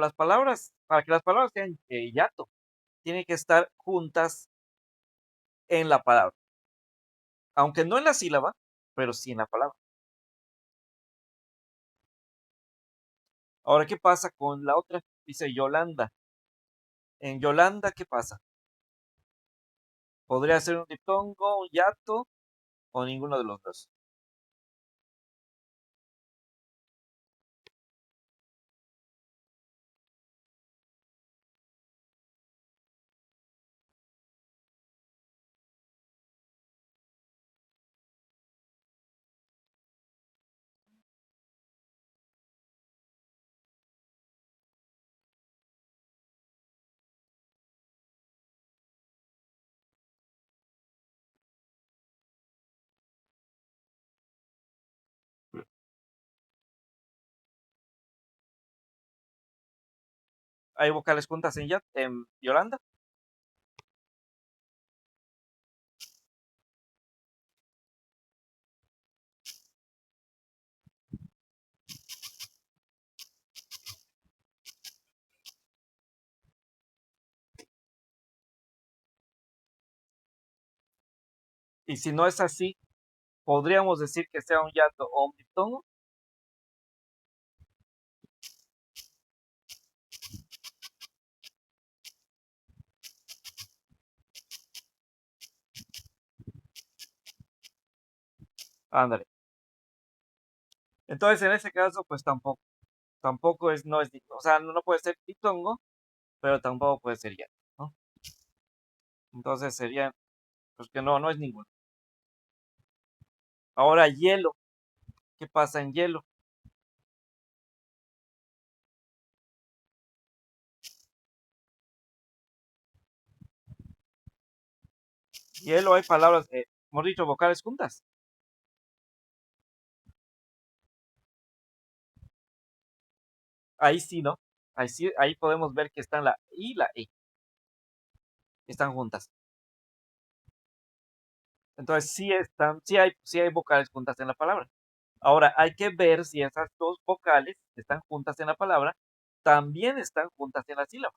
que las palabras sean hiato, tienen que estar juntas en la palabra. Aunque no en la sílaba, pero sí en la palabra. Ahora, ¿qué pasa con la otra? Dice Yolanda. En Yolanda, ¿qué pasa? ¿Podría ser un diptongo, un hiato o ninguno de los dos? ¿Hay vocales juntas en Yolanda? Y si no es así, ¿podríamos decir que sea un hiato o un diptongo? Ándale. Entonces, en ese caso, pues tampoco o sea, no puede ser diptongo, pero tampoco puede ser hiato, ¿no? Entonces sería, pues que no es ninguno. Ahora, hielo. ¿Qué pasa en hielo? Hielo hay palabras, hemos dicho vocales juntas. Ahí sí, ¿no? Ahí sí, ahí podemos ver que están la I y la E. Están juntas. Entonces sí hay vocales juntas en la palabra. Ahora, hay que ver si esas dos vocales que están juntas en la palabra también están juntas en la sílaba.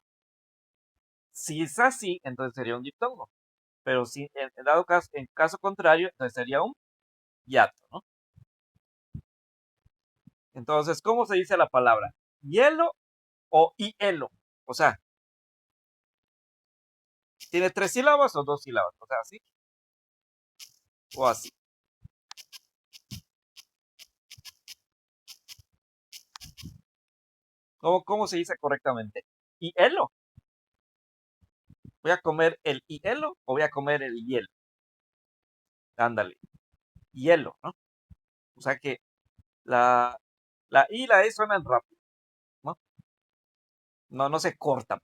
Si es así, entonces sería un diptongo. Pero si en caso contrario, entonces sería un hiato, ¿no? Entonces, ¿cómo se dice la palabra? ¿Hielo o hielo? O sea, ¿tiene tres sílabas o dos sílabas? O sea, así o así. ¿Cómo se dice correctamente? Hielo. ¿Voy a comer el hielo o voy a comer el hielo? Ándale, hielo, ¿no? O sea que la I y la E suenan rápido, ¿no? no se corta.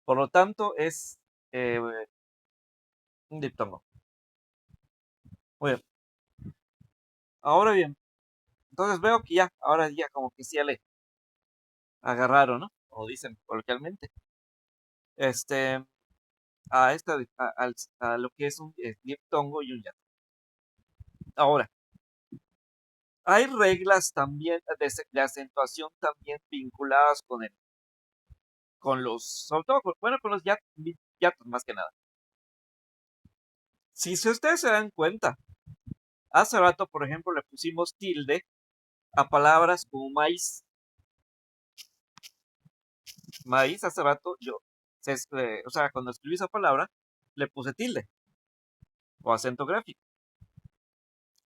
Por lo tanto, es eh, un diptongo. Muy bien. Ahora bien, entonces veo que ya, ahora ya como que sí ya le agarraron, ¿no? Como dicen coloquialmente. Este, a lo que es un diptongo y un yato. Ahora, hay reglas también de acentuación también vinculadas con los, sobre todo, bueno, con los yatos más que nada. Si ustedes se dan cuenta, hace rato, por ejemplo, le pusimos tilde a palabras como maíz. Maíz, hace rato o sea, cuando escribí esa palabra, le puse tilde o acento gráfico.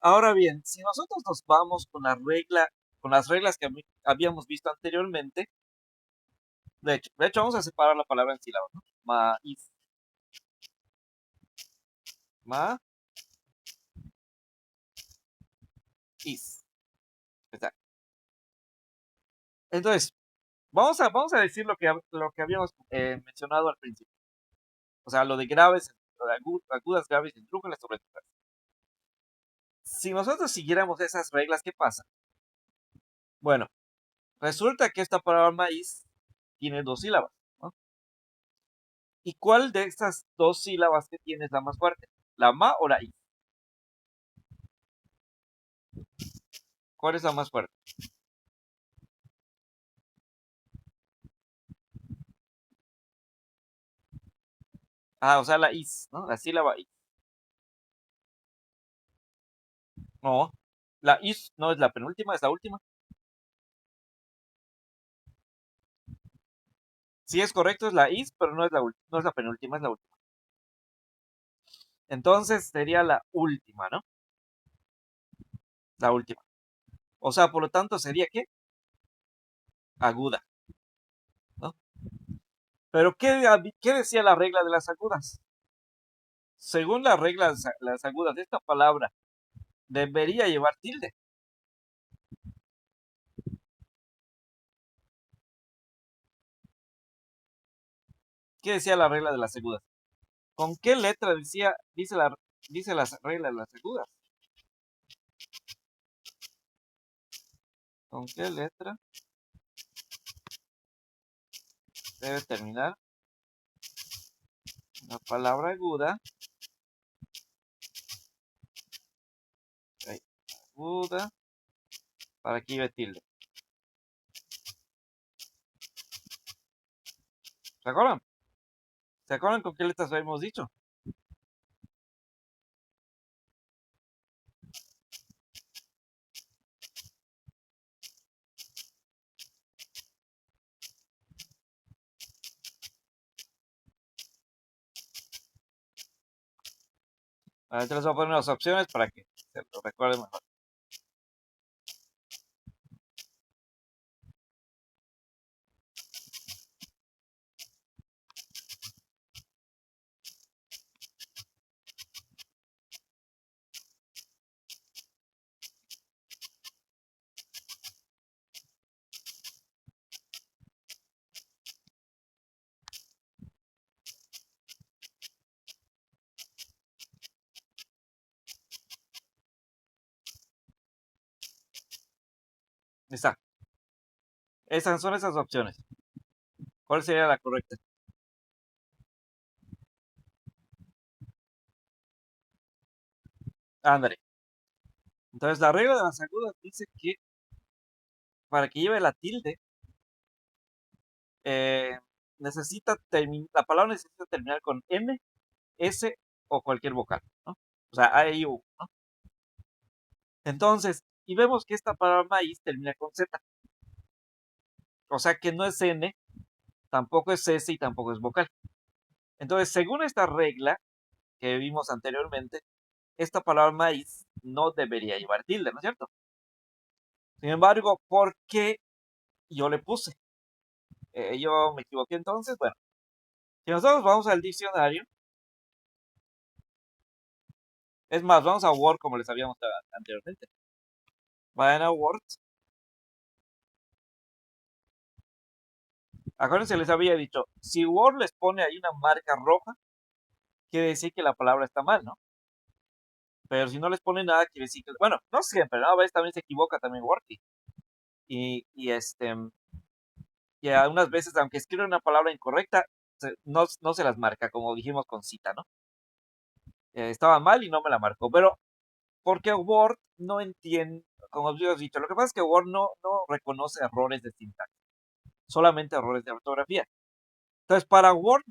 Ahora bien, si nosotros nos vamos con las reglas que habíamos visto anteriormente, de hecho, vamos a separar la palabra en sílabas, ¿no? Maíz, maíz. Exacto. Entonces, vamos a decir lo que habíamos mencionado al principio. O sea, lo de graves, lo de agudas, graves y esdrújulas sobre todo. Si nosotros siguiéramos esas reglas, ¿qué pasa? Bueno, resulta que esta palabra maíz tiene dos sílabas, ¿no? ¿Y cuál de estas dos sílabas que tiene es la más fuerte? ¿La ma o la i? ¿Cuál es la más fuerte? Ah, o sea, la is, ¿no? La sílaba i. No, la is no es la penúltima, es la última. Sí es correcto, es la is, pero no es la penúltima, es la última. Entonces sería la última, ¿no? La última. O sea, por lo tanto sería ¿qué? Aguda, ¿no? Pero ¿qué decía la regla de las agudas? Según la regla de las agudas de esta palabra, debería llevar tilde. ¿Qué decía la regla de las agudas? ¿Con qué letra dice la regla de las agudas? ¿Con qué letra debe terminar la palabra aguda? Ok, aguda, para que lleve tilde. ¿Se acuerdan? ¿Se acuerdan con qué letras habíamos dicho? Ahorita les voy a poner unas opciones para que se lo recuerden mejor. Está. Esas son esas opciones. ¿Cuál sería la correcta? Ándale. Entonces, la regla de las agudas dice que para que lleve la tilde, eh, la palabra necesita terminar con M, S o cualquier vocal, ¿no? O sea, A, I, U, ¿no? Entonces, y vemos que esta palabra maíz termina con Z. O sea que no es N, tampoco es S y tampoco es vocal. Entonces, según esta regla que vimos anteriormente, esta palabra maíz no debería llevar tilde, ¿no es cierto? Sin embargo, ¿por qué yo le puse? Yo me equivoqué entonces. Bueno, si nosotros vamos al diccionario, es más, vamos a Word como les habíamos dado anteriormente. Vayan a Word Acuérdense, les había dicho, si Word les pone ahí una marca roja, quiere decir que la palabra está mal, ¿no? Pero si no les pone nada, quiere decir que, bueno, no siempre, ¿no? A veces también se equivoca también Word. Y algunas veces, aunque escribe una palabra incorrecta, no se las marca, como dijimos con cita, ¿no? Estaba mal y no me la marcó, pero porque Word no entiende, como os he dicho, lo que pasa es que Word no reconoce errores de sintaxis, solamente errores de ortografía. Entonces, para Word,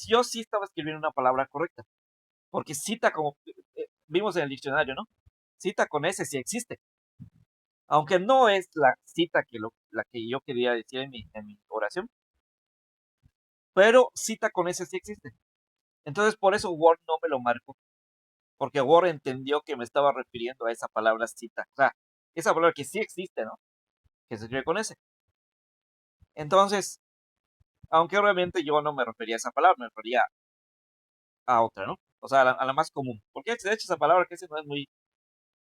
yo sí estaba escribiendo una palabra correcta, porque cita, como vimos en el diccionario, ¿no? Cita con S sí existe, aunque no es la cita la que yo quería decir en mi oración, pero cita con S sí existe. Entonces, por eso Word no me lo marcó, porque Word entendió que me estaba refiriendo a esa palabra cita. O sea, esa palabra que sí existe, ¿no? Que se escribe con S. Entonces, aunque obviamente yo no me refería a esa palabra, me refería a otra, ¿no? O sea, a la más común. Porque de hecho esa palabra que ese no es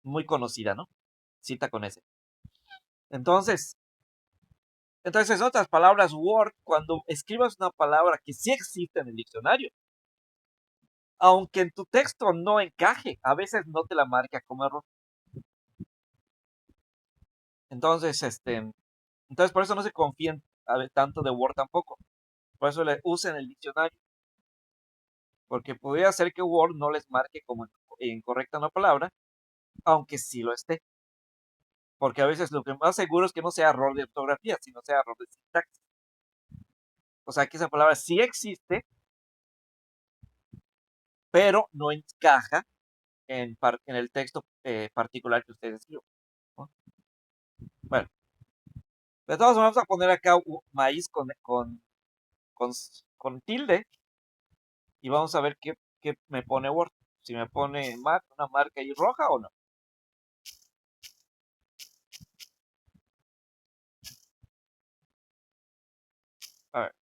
muy conocida, ¿no? Cita con S. Entonces, en otras palabras, Word, cuando escribas una palabra que sí existe en el diccionario, aunque en tu texto no encaje, a veces no te la marca como error. Entonces, entonces por eso no se confíen tanto de Word tampoco. Por eso le usen el diccionario. Porque podría ser que Word no les marque como incorrecta una palabra, aunque sí lo esté. Porque a veces lo que más seguro es que no sea error de ortografía, sino sea error de sintaxis. O sea que esa palabra sí existe, pero no encaja en el texto particular que ustedes escriben, ¿no? Bueno, de todos modos vamos a poner acá maíz con, con tilde y vamos a ver qué me pone Word. Si me pone una marca ahí roja o no. A ver,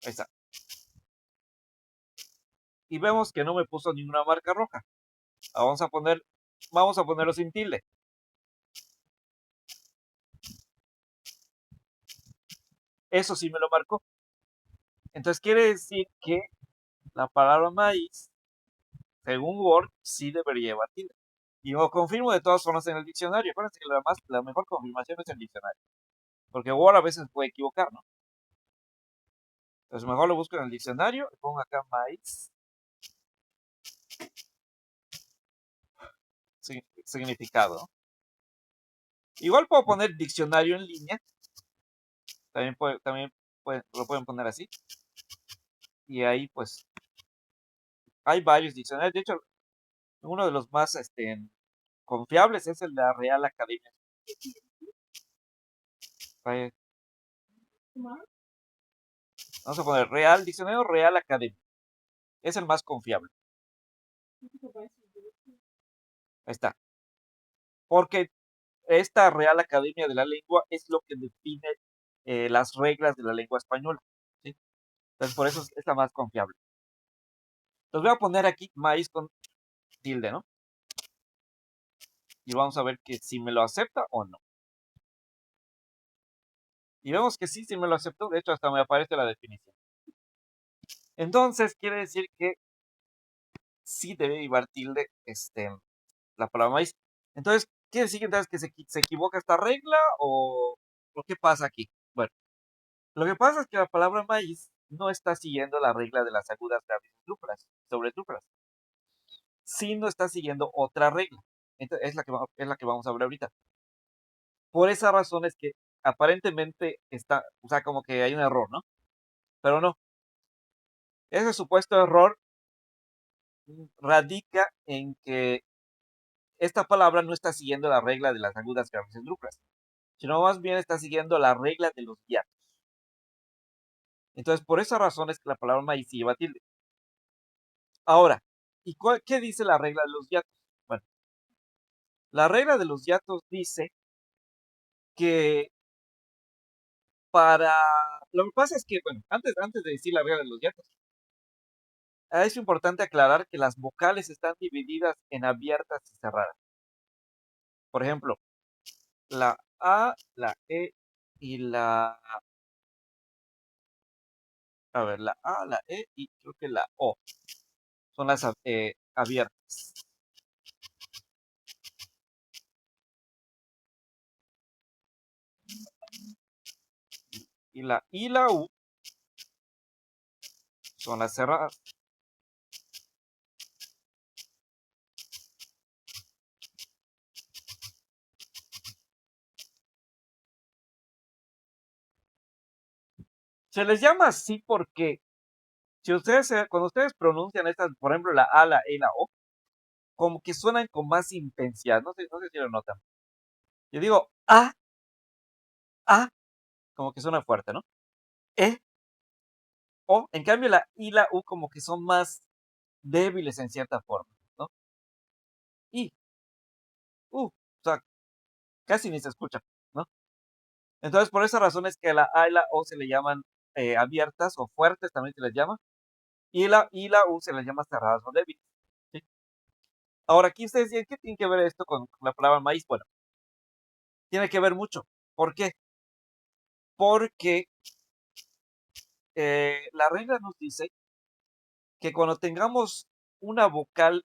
ahí está. Y vemos que no me puso ninguna marca roja. Vamos a ponerlo sin tilde. Eso sí me lo marcó. Entonces quiere decir que la palabra maíz, según Word, sí debería llevar tilde. Y lo confirmo de todas formas en el diccionario. Acuérdense que la mejor confirmación es el diccionario. Porque Word a veces puede equivocar, ¿no? Entonces mejor lo busco en el diccionario. Pongo acá maíz. Significado, ¿no? Igual puedo poner diccionario en línea. Lo pueden poner así. Y ahí pues hay varios diccionarios. De hecho, uno de los más confiables es el de la Real Academia. Vamos a poner Diccionario Real Academia. Es el más confiable. Ahí está. Porque esta Real Academia de la Lengua es lo que define las reglas de la lengua española, ¿sí? Entonces, por eso es la más confiable. Entonces, voy a poner aquí maíz con tilde, ¿no? Y vamos a ver que si me lo acepta o no. Y vemos que sí me lo aceptó. De hecho, hasta me aparece la definición. Entonces, quiere decir que sí debe llevar tilde la palabra maíz. Entonces, ¿quiere decir entonces que se equivoca esta regla o qué pasa aquí? Bueno, lo que pasa es que la palabra maíz no está siguiendo la regla de las agudas graves sobre trúpalas, sino está siguiendo otra regla. Entonces, es la que vamos a ver ahorita. Por esa razón es que aparentemente está, o sea, como que hay un error, ¿no? Pero no. Ese supuesto error radica en que esta palabra no está siguiendo la regla de las agudas graves esdrújulas, sino más bien está siguiendo la regla de los hiatos. Entonces, por esa razón es que la palabra maíz sí lleva tilde. Ahora, qué dice la regla de los hiatos? Bueno, la regla de los hiatos dice que para... Lo que pasa es que, bueno, antes de decir la regla de los hiatos, es importante aclarar que las vocales están divididas en abiertas y cerradas. Por ejemplo, la A, la E y A ver, la A, la E y creo que la O son las abiertas. Y la I y la U son las cerradas. Se les llama así porque si ustedes, cuando ustedes pronuncian estas, por ejemplo, la A, la E y la O, como que suenan con más intensidad. No sé si lo notan. Yo digo A, como que suena fuerte, ¿no? E, O. En cambio, la I y la U como que son más débiles en cierta forma, ¿no? I, U, o sea, casi ni se escucha, ¿no? Entonces, por esa razón es que la A y la O se le llaman abiertas o fuertes, también se les llama, y la U se les llama cerradas o débiles, ¿sí? Ahora, aquí ustedes dicen, ¿qué tiene que ver esto con la palabra maíz? Bueno, tiene que ver mucho. ¿Por qué? Porque la regla nos dice que cuando tengamos una vocal,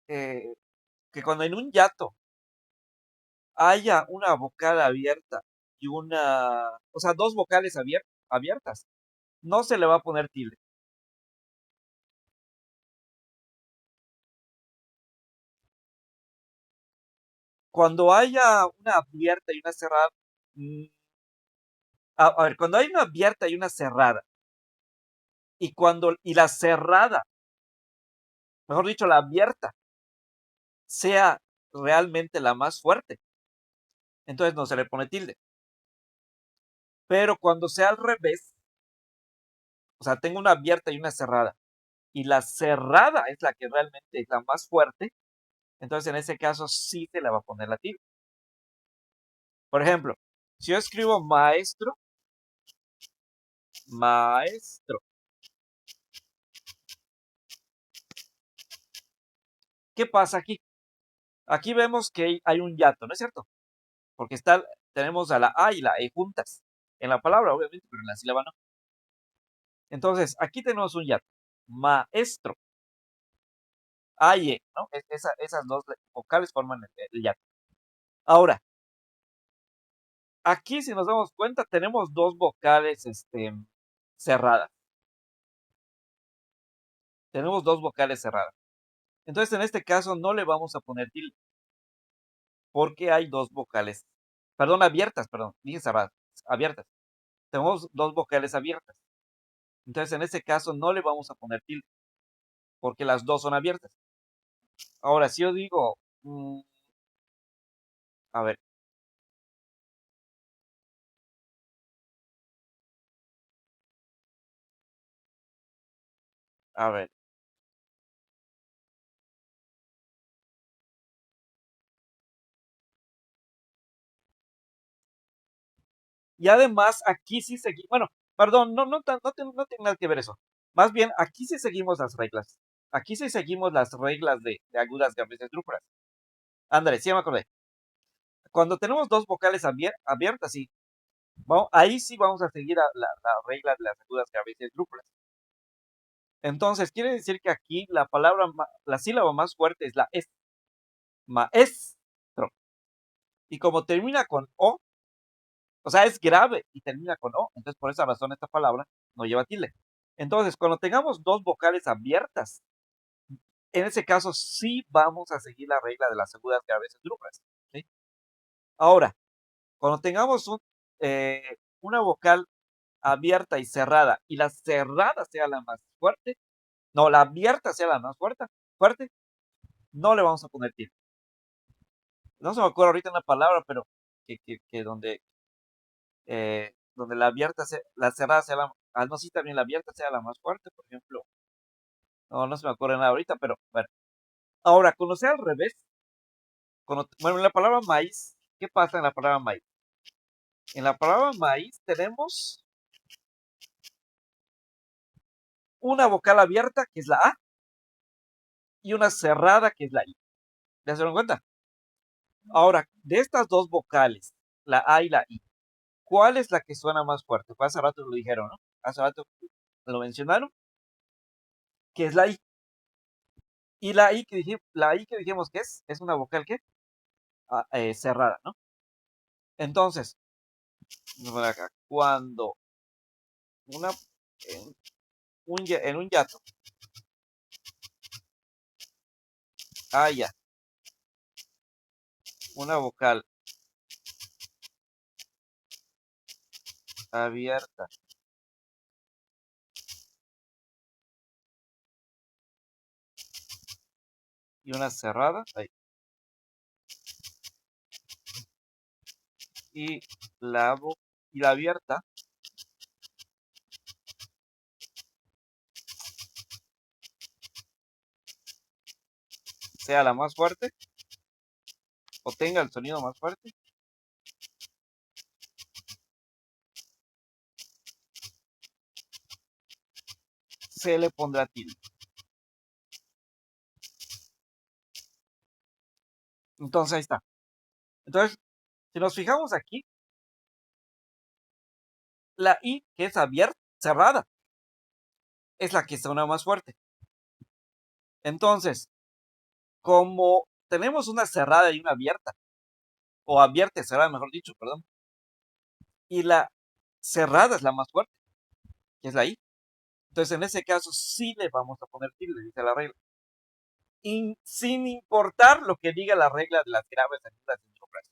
eh, que cuando en un yato haya una vocal abierta y o sea, dos vocales abiertas, no se le va a poner tilde. Cuando haya una abierta y una cerrada, mm, a ver, cuando hay una abierta y una cerrada, y la cerrada, mejor dicho, la abierta, sea realmente la más fuerte, entonces no se le pone tilde. Pero cuando sea al revés, o sea, tengo una abierta y una cerrada, y la cerrada es la que realmente es la más fuerte, entonces en ese caso sí se le va a poner la tilde. Por ejemplo, si yo escribo maestro, maestro, ¿qué pasa aquí? Aquí vemos que hay un hiato, ¿no es cierto? Porque tenemos a la A y la E juntas. En la palabra, obviamente, pero en la sílaba no. Entonces, aquí tenemos un hiato. Maestro. A y E, ¿no? Esas dos vocales forman el hiato. Ahora, aquí, si nos damos cuenta, tenemos dos vocales cerradas. Tenemos dos vocales cerradas. Entonces, en este caso, no le vamos a poner tilde, porque hay dos vocales, perdón, abiertas, perdón, dije cerradas, abiertas. Tenemos dos vocales abiertas. Entonces, en este caso, no le vamos a poner tilde, porque las dos son abiertas. Ahora, si yo digo, a ver, a ver. Y además, aquí sí seguimos, bueno, perdón, no tiene nada que ver eso. Más bien, aquí sí seguimos las reglas. Aquí sí seguimos las reglas de agudas, graves, esdrújulas. Andrés, sí me acordé. Cuando tenemos dos vocales abiertas, sí, ahí sí vamos a seguir la regla de las agudas, graves, esdrújulas. Entonces, quiere decir que aquí la sílaba más fuerte es la S, maestro. Y como termina con o sea, es grave y termina con O, entonces por esa razón esta palabra no lleva tilde. Entonces, cuando tengamos dos vocales abiertas, en ese caso sí vamos a seguir la regla de las agudas, graves, esdrújulas, ¿sí? Ahora, cuando tengamos eh, una vocal abierta y cerrada, y la cerrada sea la más fuerte, no, la abierta sea la más fuerte, no le vamos a poner tilde. No se me acuerdo ahorita una palabra, pero que donde la cerrada sea no sé si también la abierta sea la más fuerte, por ejemplo. No se me acuerdo nada ahorita, pero bueno. Ahora, cuando sea al revés, bueno, en la palabra maíz, ¿qué pasa en la palabra maíz? En la palabra maíz tenemos una vocal abierta, que es la A, y una cerrada, que es la I. ¿Ya se dan cuenta? Ahora, de estas dos vocales, la A y la I, ¿cuál es la que suena más fuerte? Pues hace rato lo dijeron, ¿no? hace rato lo mencionaron, que es la I. Y la I que dijimos que es una vocal que cerrada, ¿no? Entonces, vamos a ver acá, cuando una, en en un hiato haya una vocal abierta y una cerrada, ahí, y y la abierta sea la más fuerte o tenga el sonido más fuerte, se le pondrá tilde. Entonces ahí está. Entonces, si nos fijamos aquí, la I que es abierta, cerrada, es la que suena más fuerte. Entonces, como tenemos una cerrada y una abierta, o abierta y cerrada, mejor dicho, perdón, y la cerrada es la más fuerte, que es la I. Entonces, en ese caso, sí le vamos a poner tilde, dice la regla. Sin importar lo que diga la regla de las graves, agudas y sopranos.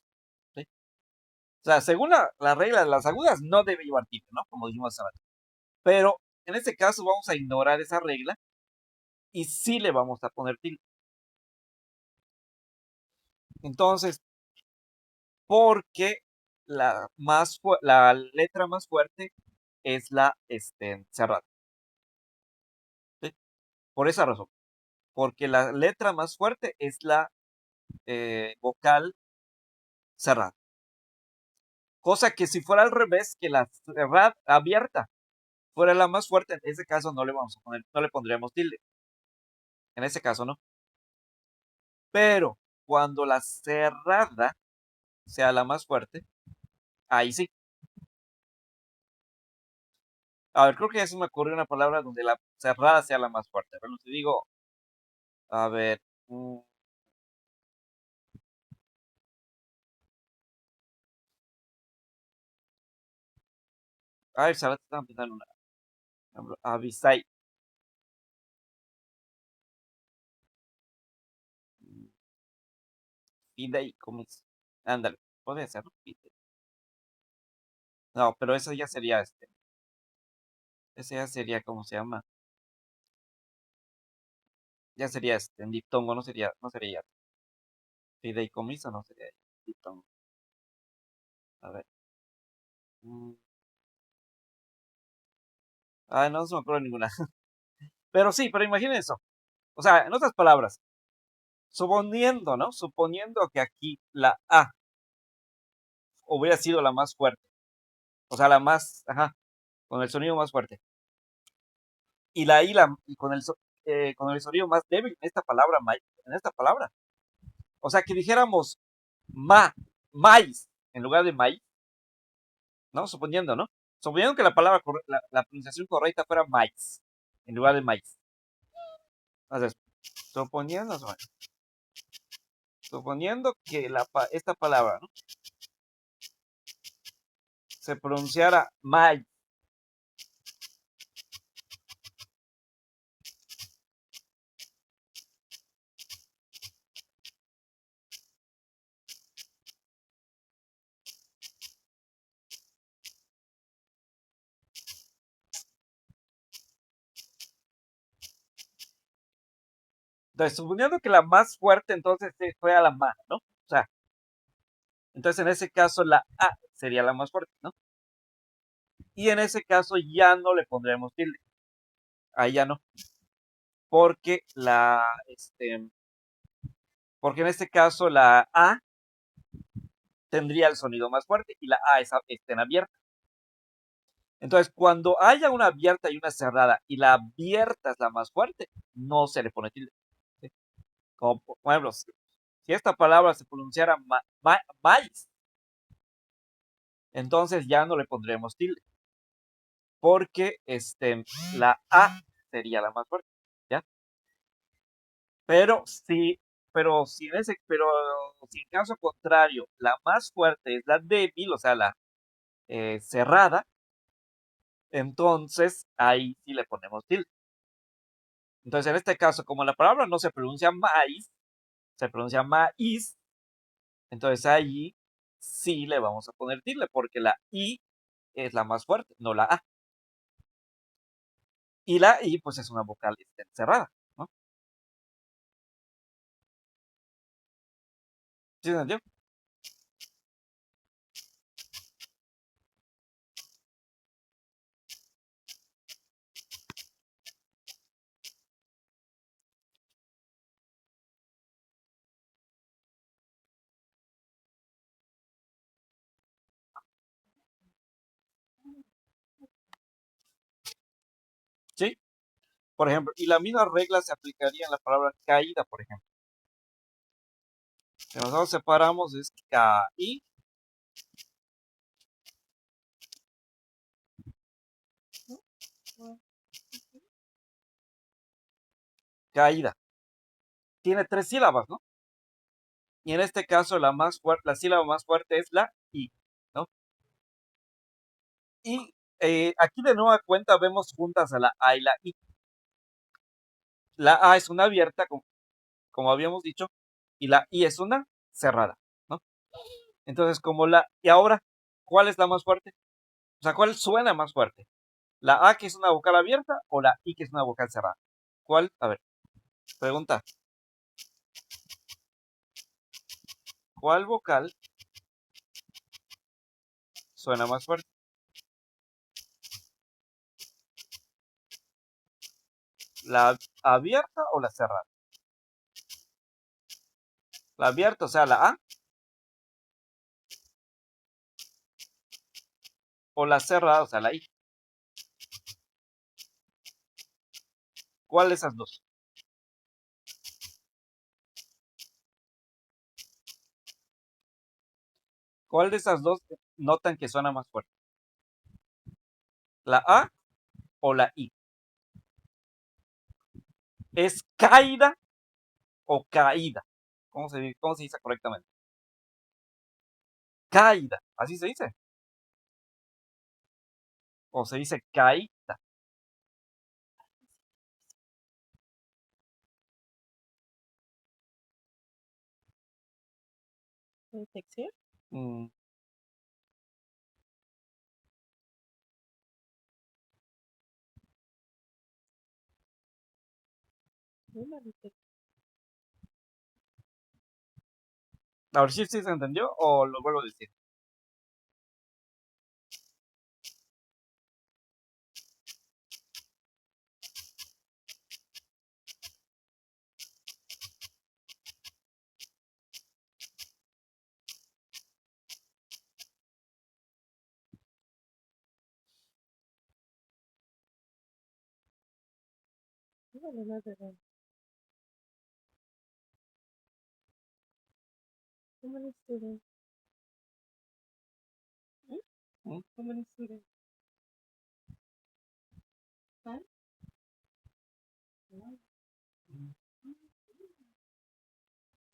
¿Sí? O sea, según la regla de las agudas, no debe llevar tilde, ¿no? Como dijimos hace rato. Pero en este caso vamos a ignorar esa regla y sí le vamos a poner tilde. Entonces, porque la letra más fuerte es la cerrada. ¿Sí? Por esa razón. Porque la letra más fuerte es la vocal cerrada. Cosa que si fuera al revés, que la cerrada abierta fuera la más fuerte, en ese caso no no le pondríamos tilde. En ese caso no. Pero cuando la cerrada sea la más fuerte, ahí sí. A ver, creo que ya se me ocurrió una palabra donde la cerrada sea la más fuerte. Bueno, te digo, a ver, a ver, Sabat estaba pensando en una. Avisai. Fidei, ¿cómo es? Ándale, puede ser, ¿no? Fidei. No, pero eso ya sería, ese ya sería, ¿cómo se llama? Ya sería, en diptongo, no sería fideicomiso, no sería diptongo. A ver. mm, no se me ocurre ninguna. Pero sí, pero imaginen eso. O sea, en otras palabras, suponiendo, ¿no? Suponiendo que aquí la A hubiera sido la más fuerte. O sea, la más, ajá, con el sonido más fuerte. Y la I con el sonido más débil en esta palabra, en esta palabra. O sea, que dijéramos maíz, en lugar de maíz, ¿no? Suponiendo, ¿no? Suponiendo que la palabra, la pronunciación correcta fuera maíz, en lugar de maíz. Entonces, suponiendo, suponiendo que esta palabra, ¿no? Se pronunciara maíz. Entonces, suponiendo que la más fuerte entonces fuera la ma, ¿no? O sea, entonces en ese caso la A sería la más fuerte, ¿no? Y en ese caso ya no le pondremos tilde. Ahí ya no. Porque porque en este caso la A tendría el sonido más fuerte y la A está en abierta. Entonces, cuando haya una abierta y una cerrada y la abierta es la más fuerte, no se le pone tilde. ¿Sí? Como, por ejemplo, si esta palabra se pronunciara maíz, entonces ya no le pondremos tilde. porque la A sería la más fuerte, ¿ya? Pero si, pero si en caso contrario la más fuerte es la débil, o sea, la cerrada, entonces ahí sí le ponemos tilde. Entonces, en este caso, como la palabra no se pronuncia maíz, se pronuncia maíz, entonces ahí sí le vamos a poner tilde, porque la I es la más fuerte, no la A. Y la I, pues es una vocal cerrada, ¿no? ¿Sí se entendió? Sí. Por ejemplo, y la misma regla se aplicaría en la palabra caída, por ejemplo. Si nosotros separamos es caí, caída. Tiene tres sílabas, ¿no? Y en este caso la más fuerte, la sílaba más fuerte es la I, ¿no? Y aquí de nueva cuenta vemos juntas a la A y la I. La A es una abierta, como habíamos dicho, y la I es una cerrada, ¿no? Entonces, y ahora, ¿cuál es la más fuerte? O sea, ¿cuál suena más fuerte? ¿La A que es una vocal abierta o la I que es una vocal cerrada? ¿Cuál? A ver, pregunta. ¿Cuál vocal suena más fuerte? ¿La abierta o la cerrada? La abierta, o sea, la A, o la cerrada, o sea, la I. ¿Cuál de esas dos? ¿Cuál de esas dos notan que suena más fuerte? ¿La A o la I? ¿Es caída o caída? Cómo se dice correctamente? Caída, así se dice. O se dice caída. Mm, a ver si se entendió o lo vuelvo a decir. Mm,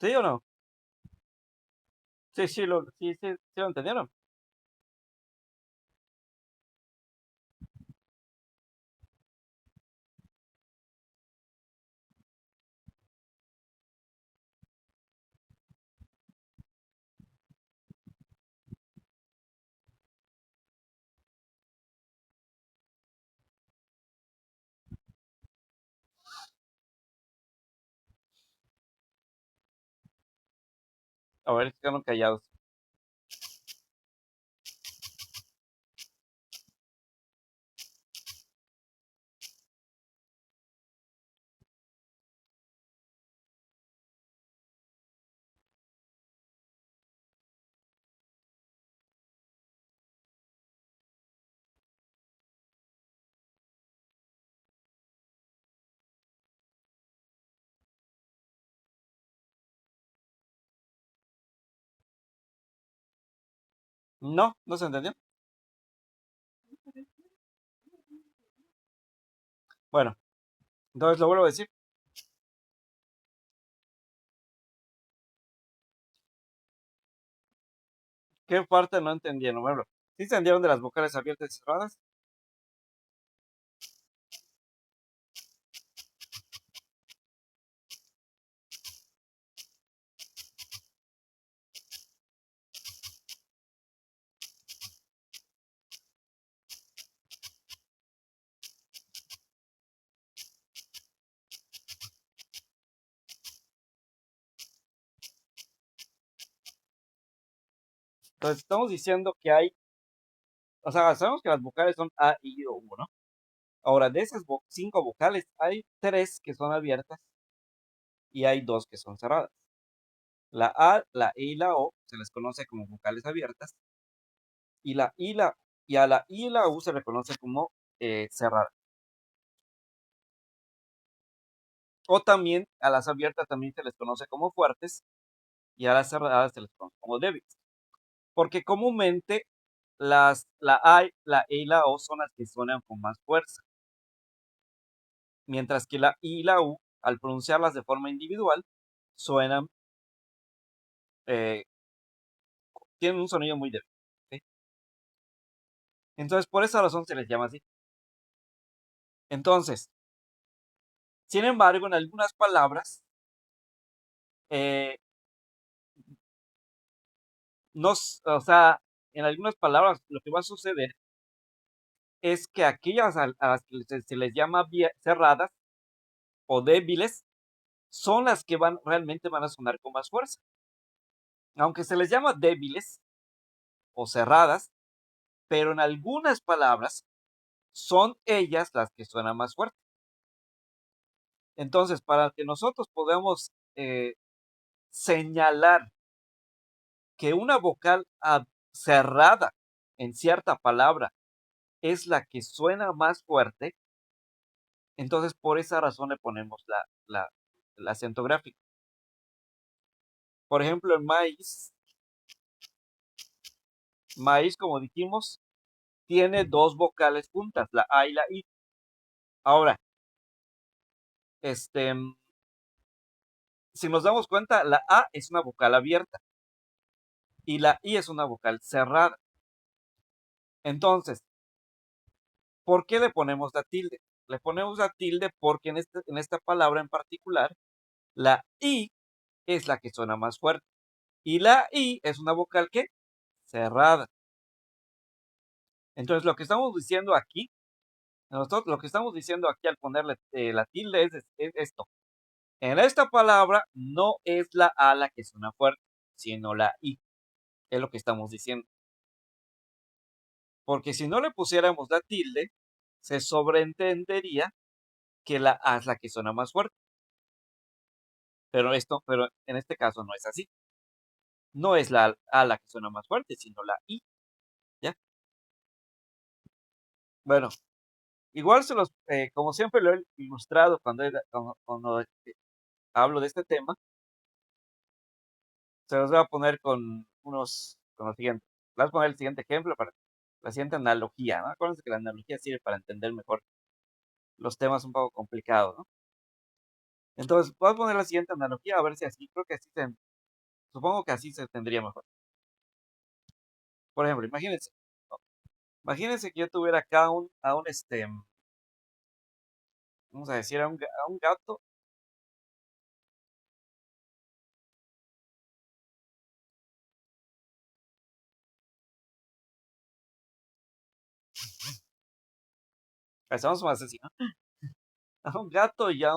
¿Sí o no? Sí, sí lo entendieron. A ver, quedaron callados. No, no se entendió. Bueno, entonces lo vuelvo a decir. ¿Qué parte no entendieron? Bueno, ¿sí entendieron de las vocales abiertas y cerradas? Entonces estamos diciendo que hay, o sea, sabemos que las vocales son A, I o U, ¿no? Ahora, de esas 5 vocales, hay 3 que son abiertas y hay 2 que son cerradas. La A, la E y la O se les conoce como vocales abiertas y a la I y la U se le conoce como cerradas. O también a las abiertas también se les conoce como fuertes y a las cerradas se les conoce como débiles. Porque comúnmente la A, la E y la O son las que suenan con más fuerza, mientras que la I y la U, al pronunciarlas de forma individual, suenan, eh, tienen un sonido muy débil. ¿Sí? Entonces, por esa razón se les llama así. Entonces, sin embargo, en algunas palabras, eh, o sea, en algunas palabras lo que va a suceder es que aquellas a las que se les llama cerradas o débiles son las que realmente van a sonar con más fuerza. Aunque se les llama débiles o cerradas, pero en algunas palabras son ellas las que suenan más fuerte. Entonces, para que nosotros podamos señalar que una vocal cerrada en cierta palabra es la que suena más fuerte, entonces por esa razón le ponemos el acento gráfico. Por ejemplo, en maíz, como dijimos, tiene 2 vocales juntas, la A y la I. Ahora, si nos damos cuenta, la A es una vocal abierta y la I es una vocal cerrada. Entonces, ¿por qué le ponemos la tilde? Le ponemos la tilde porque en esta palabra en particular, la I es la que suena más fuerte. Y la I es una vocal que cerrada. Entonces, lo que estamos diciendo aquí, nosotros lo que estamos diciendo aquí al ponerle la tilde es esto. En esta palabra no es la A la que suena fuerte, sino la I. Es lo que estamos diciendo. Porque si no le pusiéramos la tilde, se sobreentendería que la A es la que suena más fuerte. Pero en este caso no es así. No es la A la que suena más fuerte, sino la I. ¿Ya? Bueno, igual como siempre lo he ilustrado cuando hablo de este tema, se los voy a poner con lo siguiente. Les voy a poner el siguiente ejemplo para la siguiente analogía, ¿no? Acuérdense que la analogía sirve para entender mejor los temas un poco complicados, ¿no? Entonces, voy a poner la siguiente analogía a ver si así, creo que supongo que así se tendría mejor. Por ejemplo, imagínense que yo tuviera acá vamos a decir, a un gato. Pensamos más así, ¿no? A un gato y a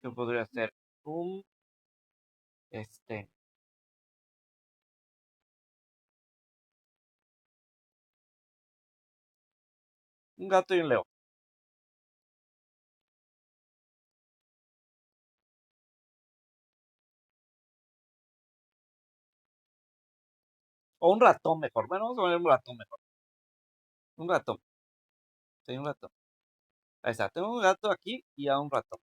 ¿qué podría ser? Un, este, un gato y un león. O un ratón mejor. Bueno, vamos a poner un ratón mejor. Un ratón. Sí, un ratón. Ahí está. Tengo un gato aquí y a un ratón.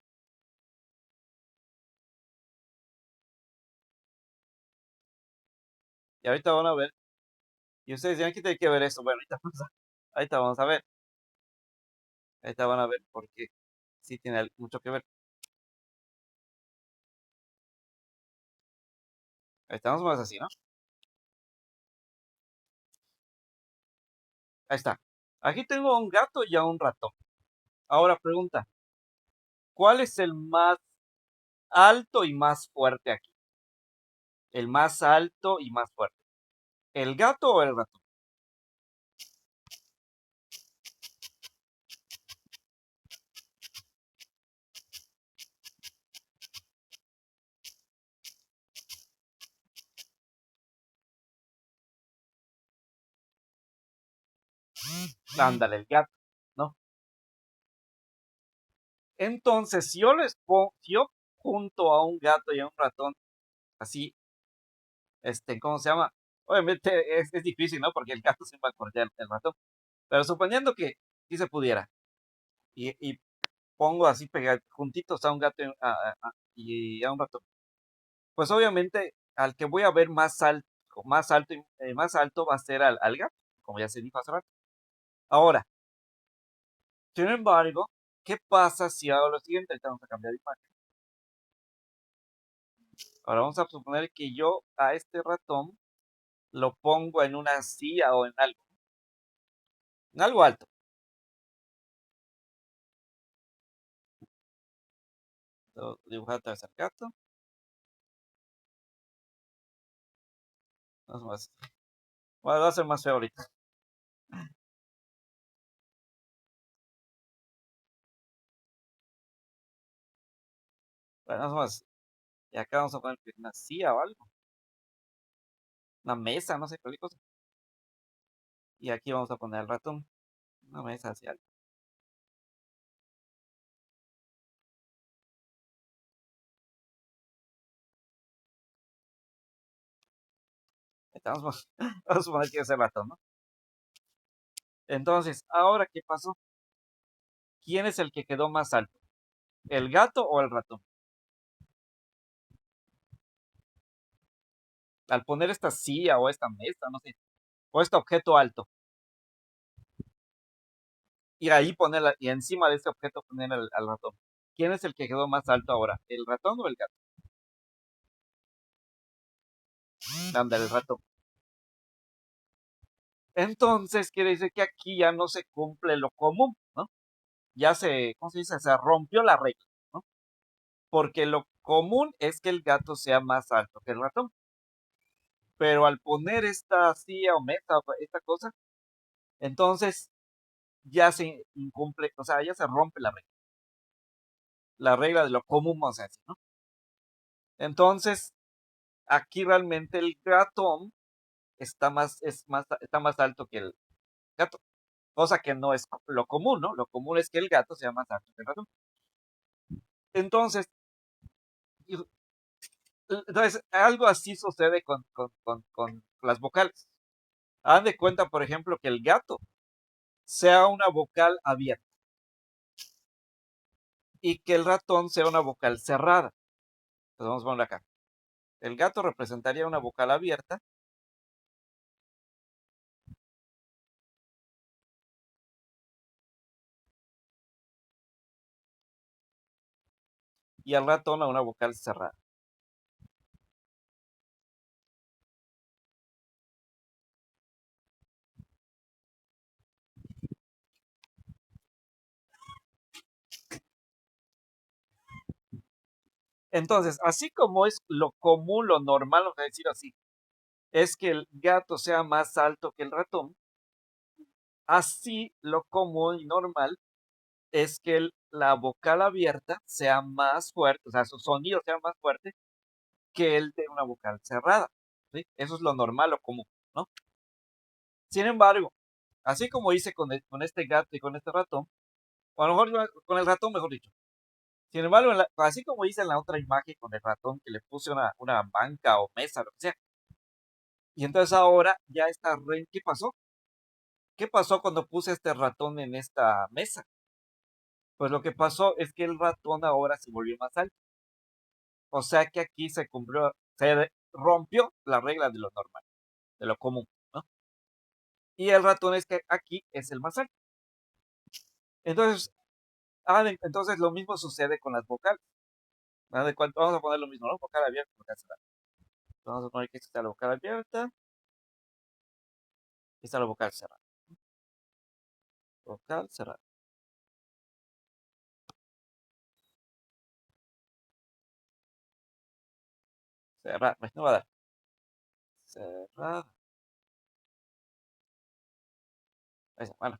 Y ahorita van a ver. Y ustedes dirán que tiene que ver eso. Bueno, ahorita vamos a ver. Ahorita van a ver porque sí tiene mucho que ver. Ahí estamos más así, ¿no? Ahí está. Aquí tengo a un gato y a un ratón. Ahora pregunta, ¿cuál es el más alto y más fuerte aquí? El más alto y más fuerte. ¿El gato o el ratón? Ándale, el gato, ¿no? Entonces, si yo junto a un gato y a un ratón, así, ¿cómo se llama? Obviamente es difícil, ¿no? Porque el gato se va a correr el ratón. Pero suponiendo que sí se pudiera, y pongo así juntitos a un gato y a un ratón, pues obviamente al que voy a ver más alto va a ser al gato, como ya se dijo hace rato. Ahora, sin embargo, ¿qué pasa si hago lo siguiente? Ahorita vamos a cambiar de imagen. Ahora vamos a suponer que yo a este ratón lo pongo en una silla o en algo alto. Dibujar otra vez al gato. Vamos más. Bueno, va a ser más feo ahorita. Bueno, vamos más. Y acá vamos a poner una silla o algo. Una mesa, no sé, cualquier cosa. Y aquí vamos a poner el ratón. Una mesa hacia algo. Vamos, vamos a suponer que es el ratón, ¿no? Entonces, ahora, ¿qué pasó? ¿Quién es el que quedó más alto? ¿El gato o el ratón? Al poner esta silla o esta mesa, no sé, o este objeto alto, y ahí y encima de este objeto poner al ratón. ¿Quién es el que quedó más alto ahora? ¿El ratón o el gato? Anda, el ratón. Entonces quiere decir que aquí ya no se cumple lo común, ¿no? Ya ¿cómo se dice? Se rompió la regla, ¿no? Porque lo común es que el gato sea más alto que el ratón. Pero al poner esta silla o mesa, esta cosa, entonces ya se incumple, o sea, ya se rompe la regla de lo común, vamos a decir, ¿no? Entonces, aquí realmente el ratón está más alto que el gato, cosa que no es lo común, ¿no? Lo común es que el gato sea más alto que el ratón. Entonces, entonces algo así sucede con las vocales. Hagan de cuenta, por ejemplo, que el gato sea una vocal abierta y que el ratón sea una vocal cerrada. Entonces vamos a ponerlo acá. El gato representaría una vocal abierta y el ratón a una vocal cerrada. Entonces, así como es lo común, lo normal, vamos a decir así, es que el gato sea más alto que el ratón, así lo común y normal es que la vocal abierta sea más fuerte, o sea, su sonido sea más fuerte que el de una vocal cerrada. ¿Sí? Eso es lo normal, lo común, ¿no? Sin embargo, así como hice con este gato y con este ratón, o a lo mejor con el ratón, mejor dicho. Sin embargo, así como hice en la otra imagen con el ratón, que le puse una banca o mesa, lo que sea, y entonces ahora ya está ¿qué pasó? ¿Qué pasó cuando puse este ratón en esta mesa? Pues lo que pasó es que el ratón ahora se volvió más alto. O sea que aquí se rompió la regla de lo normal, de lo común, ¿no? Y el ratón es que aquí es el más alto. Entonces, entonces lo mismo sucede con las vocales. Vamos a poner lo mismo, ¿no? Vocal abierta, vocal cerrada. Vamos a poner que esta está la vocal abierta, esta es la vocal cerrada. Vocal cerrada. Cerrada, no va a dar. Cerrada. Esa, bueno.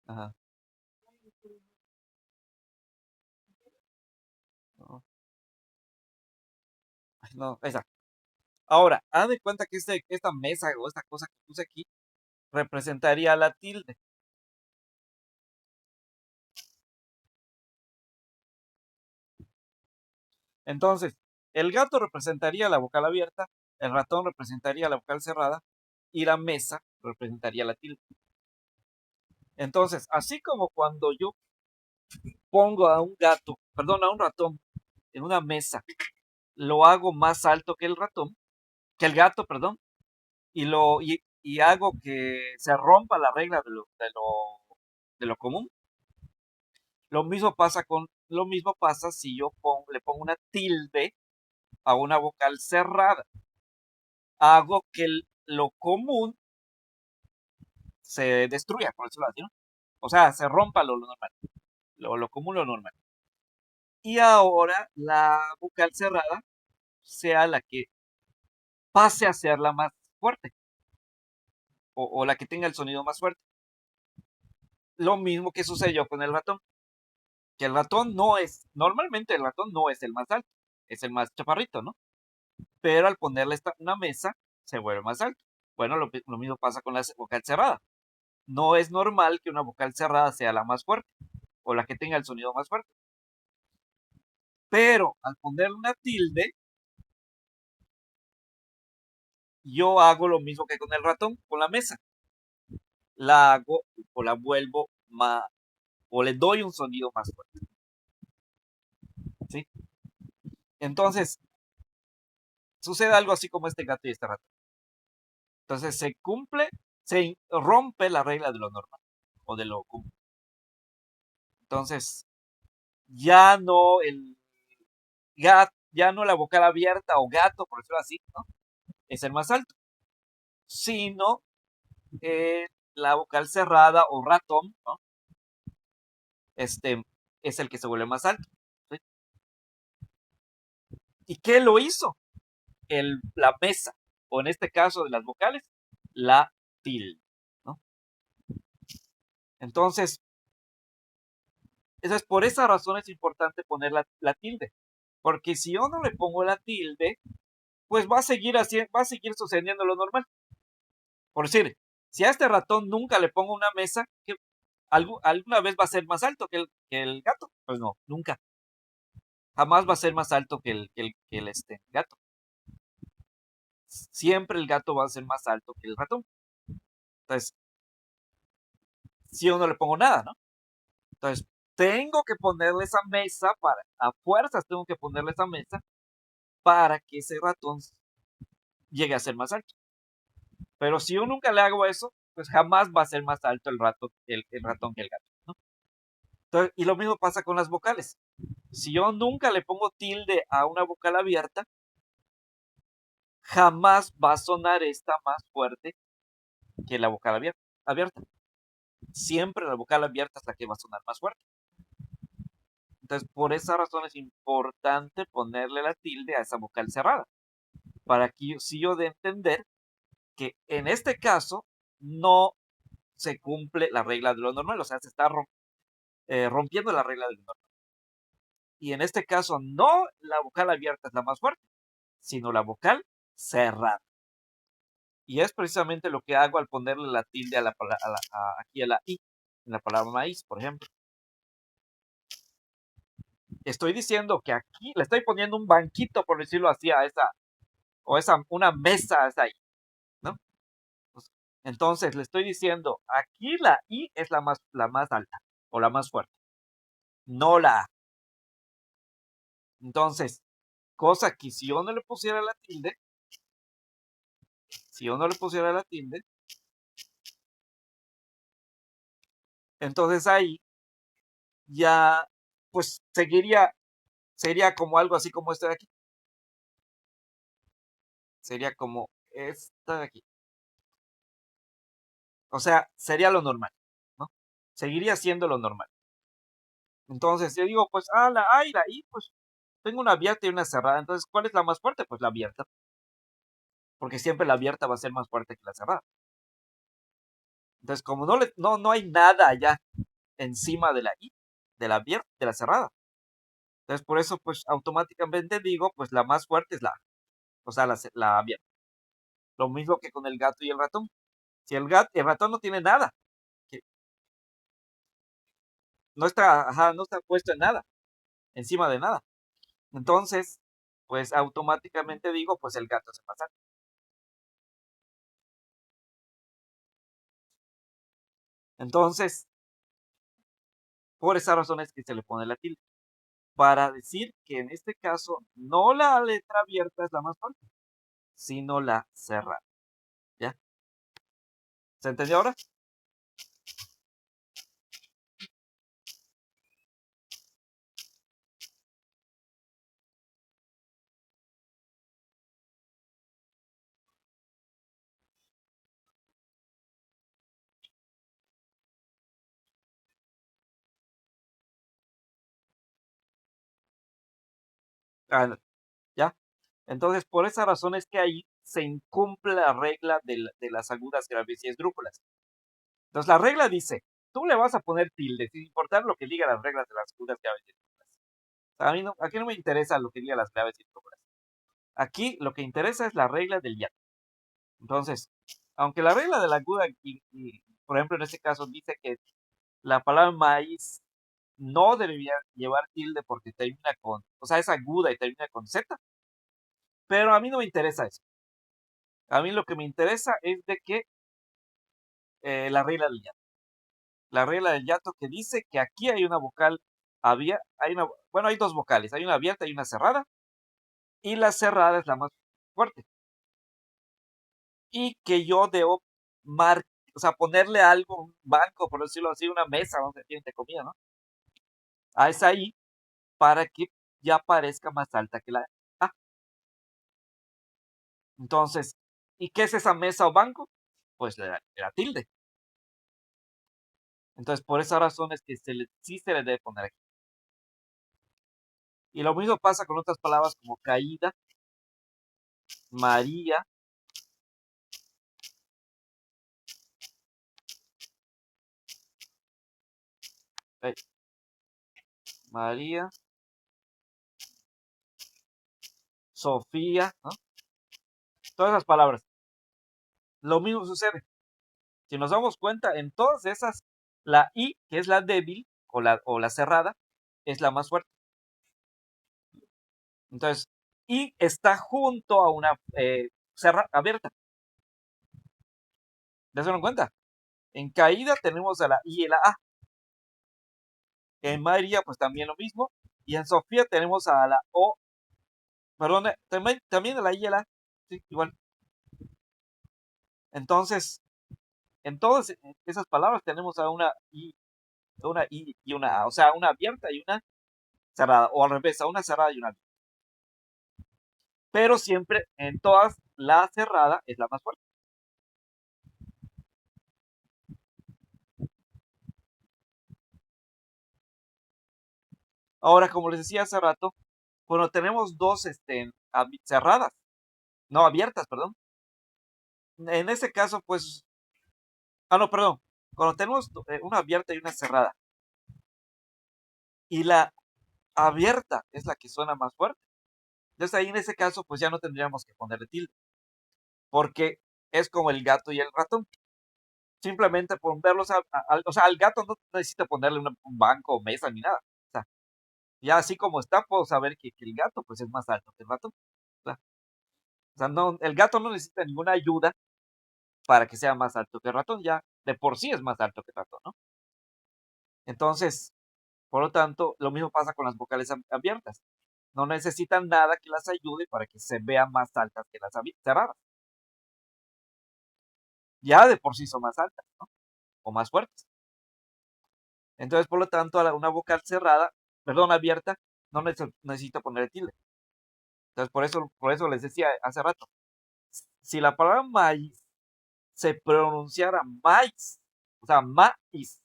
Ajá. No, no, esa. Ahora, haz de cuenta que esta mesa o esta cosa que puse aquí representaría la tilde. Entonces, el gato representaría la vocal abierta, el ratón representaría la vocal cerrada y la mesa representaría la tilde. Entonces, así como cuando yo pongo a un gato, perdón, a un ratón en una mesa, lo hago más alto que el ratón, que el gato, perdón, y hago que se rompa la regla de lo común. Lo mismo pasa si yo le pongo una tilde a una vocal cerrada. Hago que lo común se destruya, por decirlo así, ¿no? O sea, se rompa lo normal, lo común, lo normal. Y ahora la vocal cerrada sea la que pase a ser la más fuerte o la que tenga el sonido más fuerte. Lo mismo que sucedió con el ratón, que el ratón normalmente el ratón no es el más alto, es el más chaparrito, ¿no? Pero al ponerle una mesa, se vuelve más alto. Bueno, lo mismo pasa con la vocal cerrada. No es normal que una vocal cerrada sea la más fuerte o la que tenga el sonido más fuerte. Pero al ponerle una tilde, yo hago lo mismo que con el ratón, con la mesa. La hago o la vuelvo más, o le doy un sonido más fuerte. ¿Sí? Entonces, sucede algo así como este gato y este ratón. Entonces, se rompe la regla de lo normal o de lo común. Entonces, ya no ya no la vocal abierta o gato, por decirlo así, ¿no? Es el más alto, sino la vocal cerrada o ratón, ¿no? Este es el que se vuelve más alto. ¿Sí? ¿Y qué lo hizo? La mesa, o en este caso de las vocales, la tilde, ¿no? Entonces, por esa razón es importante poner la tilde, porque si yo no le pongo la tilde, pues va a seguir sucediendo lo normal. Por decir, si a este ratón nunca le pongo una mesa, ¿alguna vez va a ser más alto que el gato? Pues no, nunca. Jamás va a ser más alto que el gato. Siempre el gato va a ser más alto que el ratón. Entonces, si yo no le pongo nada, ¿no? Entonces, tengo que ponerle esa mesa a fuerzas tengo que ponerle esa mesa para que ese ratón llegue a ser más alto. Pero si yo nunca le hago eso, pues jamás va a ser más alto el ratón que el gato, ¿no? Entonces, y lo mismo pasa con las vocales. Si yo nunca le pongo tilde a una vocal abierta, jamás va a sonar esta más fuerte que la vocal abierta. Siempre la vocal abierta es la que va a sonar más fuerte. Entonces, por esa razón es importante ponerle la tilde a esa vocal cerrada, para que si yo de entender que en este caso no se cumple la regla de lo normal, o sea, se está rompiendo la regla de lo normal. Y en este caso no la vocal abierta es la más fuerte, sino la vocal cerrada. Y es precisamente lo que hago al ponerle la tilde aquí a la I, en la palabra maíz, por ejemplo. Estoy diciendo que aquí le estoy poniendo un banquito, por decirlo así, una mesa a esa I, ¿no? Entonces le estoy diciendo, aquí la I es la más alta o la más fuerte, no la A. Entonces, cosa que si yo no le pusiera la tilde, Entonces ahí ya, pues sería como algo así como este de aquí. Sería como esta de aquí. O sea, sería lo normal, ¿no? Seguiría siendo lo normal. Entonces yo digo, pues, la I, pues tengo una abierta y una cerrada. Entonces, ¿cuál es la más fuerte? Pues la abierta, porque siempre la abierta va a ser más fuerte que la cerrada. Entonces, como no hay nada allá encima de la I, de la abierta, de la cerrada. Entonces, por eso, pues automáticamente digo, pues la más fuerte es la A, o sea, la abierta. Lo mismo que con el gato y el ratón. Si el ratón no tiene nada, que no está puesto en nada, encima de nada. Entonces, pues automáticamente digo, pues el gato se pasa. Entonces, por esa razón es que se le pone la tilde, para decir que en este caso no la letra abierta es la más fuerte, sino la cerrada. ¿Ya? ¿Se entendió ahora? Ah, ¿ya? Entonces, por esa razón es que ahí se incumple la regla de las agudas, graves y esdrújulas. Entonces, la regla dice, tú le vas a poner tilde, sin importar lo que diga las reglas de las agudas, graves y esdrújulas. A mí no, aquí no me interesa lo que diga las graves y esdrújulas. Aquí lo que interesa es la regla del ya. Entonces, aunque la regla de la aguda, por ejemplo, en este caso dice que la palabra maíz no debería llevar tilde porque termina con, o sea, es aguda y termina con Z, pero a mí no me interesa eso. A mí lo que me interesa es de que la regla del yato. La regla del yato que dice que aquí hay una vocal bueno, hay dos vocales, hay una abierta y una cerrada, y la cerrada es la más fuerte. Y que yo debo o sea, ponerle algo, un banco, por decirlo así, una mesa donde tiene comida, ¿no? A esa I para que ya parezca más alta que la A. Entonces, ¿y qué es esa mesa o banco? Pues la tilde. Entonces, por esa razón es que sí se le debe poner aquí. Y lo mismo pasa con otras palabras como caída, María, eh, María, Sofía, ¿no? Todas esas palabras. Lo mismo sucede. Si nos damos cuenta, en todas esas, la I, que es la débil o la cerrada, es la más fuerte. Entonces, I está junto a una abierta. ¿Ya se dan cuenta? En caída tenemos a la I y la A. En María, pues también lo mismo. Y en Sofía tenemos a la O, perdón, también a la I y la A. Sí, igual. Entonces, en todas esas palabras tenemos a una I y una A. O sea, una abierta y una cerrada. O al revés, a una cerrada y una abierta. Pero siempre, en todas, la cerrada es la más fuerte. Ahora, como les decía hace rato, cuando tenemos dos cerradas, no abiertas, perdón. En ese caso, pues, no, perdón. Cuando tenemos una abierta y una cerrada, y la abierta es la que suena más fuerte. Entonces ahí en ese caso, pues ya no tendríamos que ponerle tilde, porque es como el gato y el ratón. Simplemente por verlos, o sea, al gato no necesita ponerle un banco o mesa ni nada. O sea, ya así como está, puedo saber que el gato pues es más alto que el ratón. O sea, no, el gato no necesita ninguna ayuda para que sea más alto que el ratón, ya de por sí es más alto que el ratón, ¿no? Entonces, por lo tanto, lo mismo pasa con las vocales abiertas. No necesitan nada que las ayude para que se vean más altas que las cerradas. Ya de por sí son más altas, ¿no? O más fuertes. Entonces, por lo tanto, a una vocal cerrada, perdón, abierta, no necesito poner tilde. Entonces, por eso les decía hace rato, si la palabra maíz se pronunciara maíz, o sea, maíz,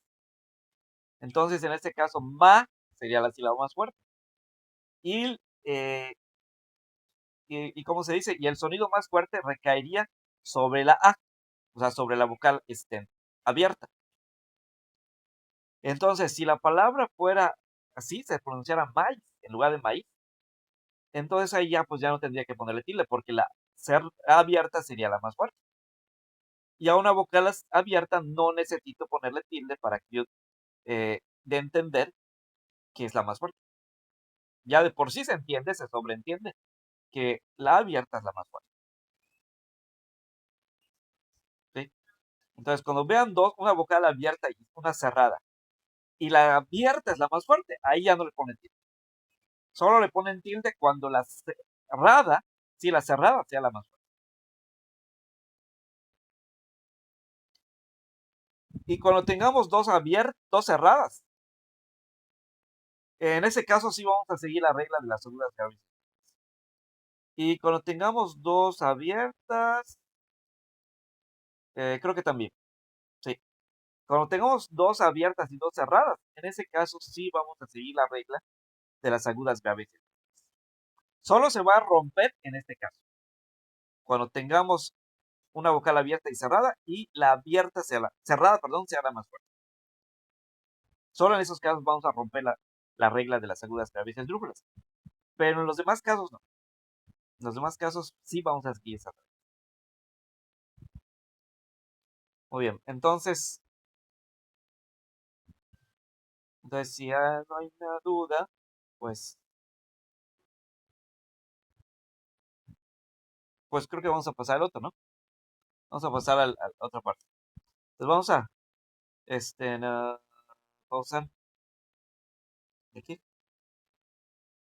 entonces en este caso ma sería la sílaba más fuerte. Y, ¿cómo se dice? Y el sonido más fuerte recaería sobre la A, o sea, sobre la vocal abierta. Entonces, si la palabra fuera así, se pronunciara maíz en lugar de maíz, entonces ahí ya pues ya no tendría que ponerle tilde, porque la ser abierta sería la más fuerte. Y a una vocal abierta no necesito ponerle tilde para que yo dé a entender que es la más fuerte. Ya de por sí se entiende, se sobreentiende que la abierta es la más fuerte. ¿Sí? Entonces, cuando vean una vocal abierta y una cerrada, y la abierta es la más fuerte, ahí ya no le ponen tilde. Solo le ponen tilde cuando la cerrada, si la cerrada sea la más fuerte. Y cuando tengamos dos cerradas, en ese caso sí vamos a seguir la regla de las agudas graves. Y cuando tengamos dos abiertas, creo que también, sí. Cuando tengamos dos abiertas y dos cerradas, en ese caso sí vamos a seguir la regla de las agudas graves. Solo se va a romper en este caso. Cuando tengamos una vocal abierta y cerrada y la abierta cerrada, sea la más fuerte. Solo en esos casos vamos a romper la regla de las agudas graves y esdrújulas. Pero en los demás casos no. En los demás casos sí vamos a seguir esa regla. Muy bien, entonces si ya no hay una duda, pues, pues creo que vamos a pasar al otro, ¿no? Vamos a pasar a la otra parte. Entonces vamos a pausar. ¿De aquí?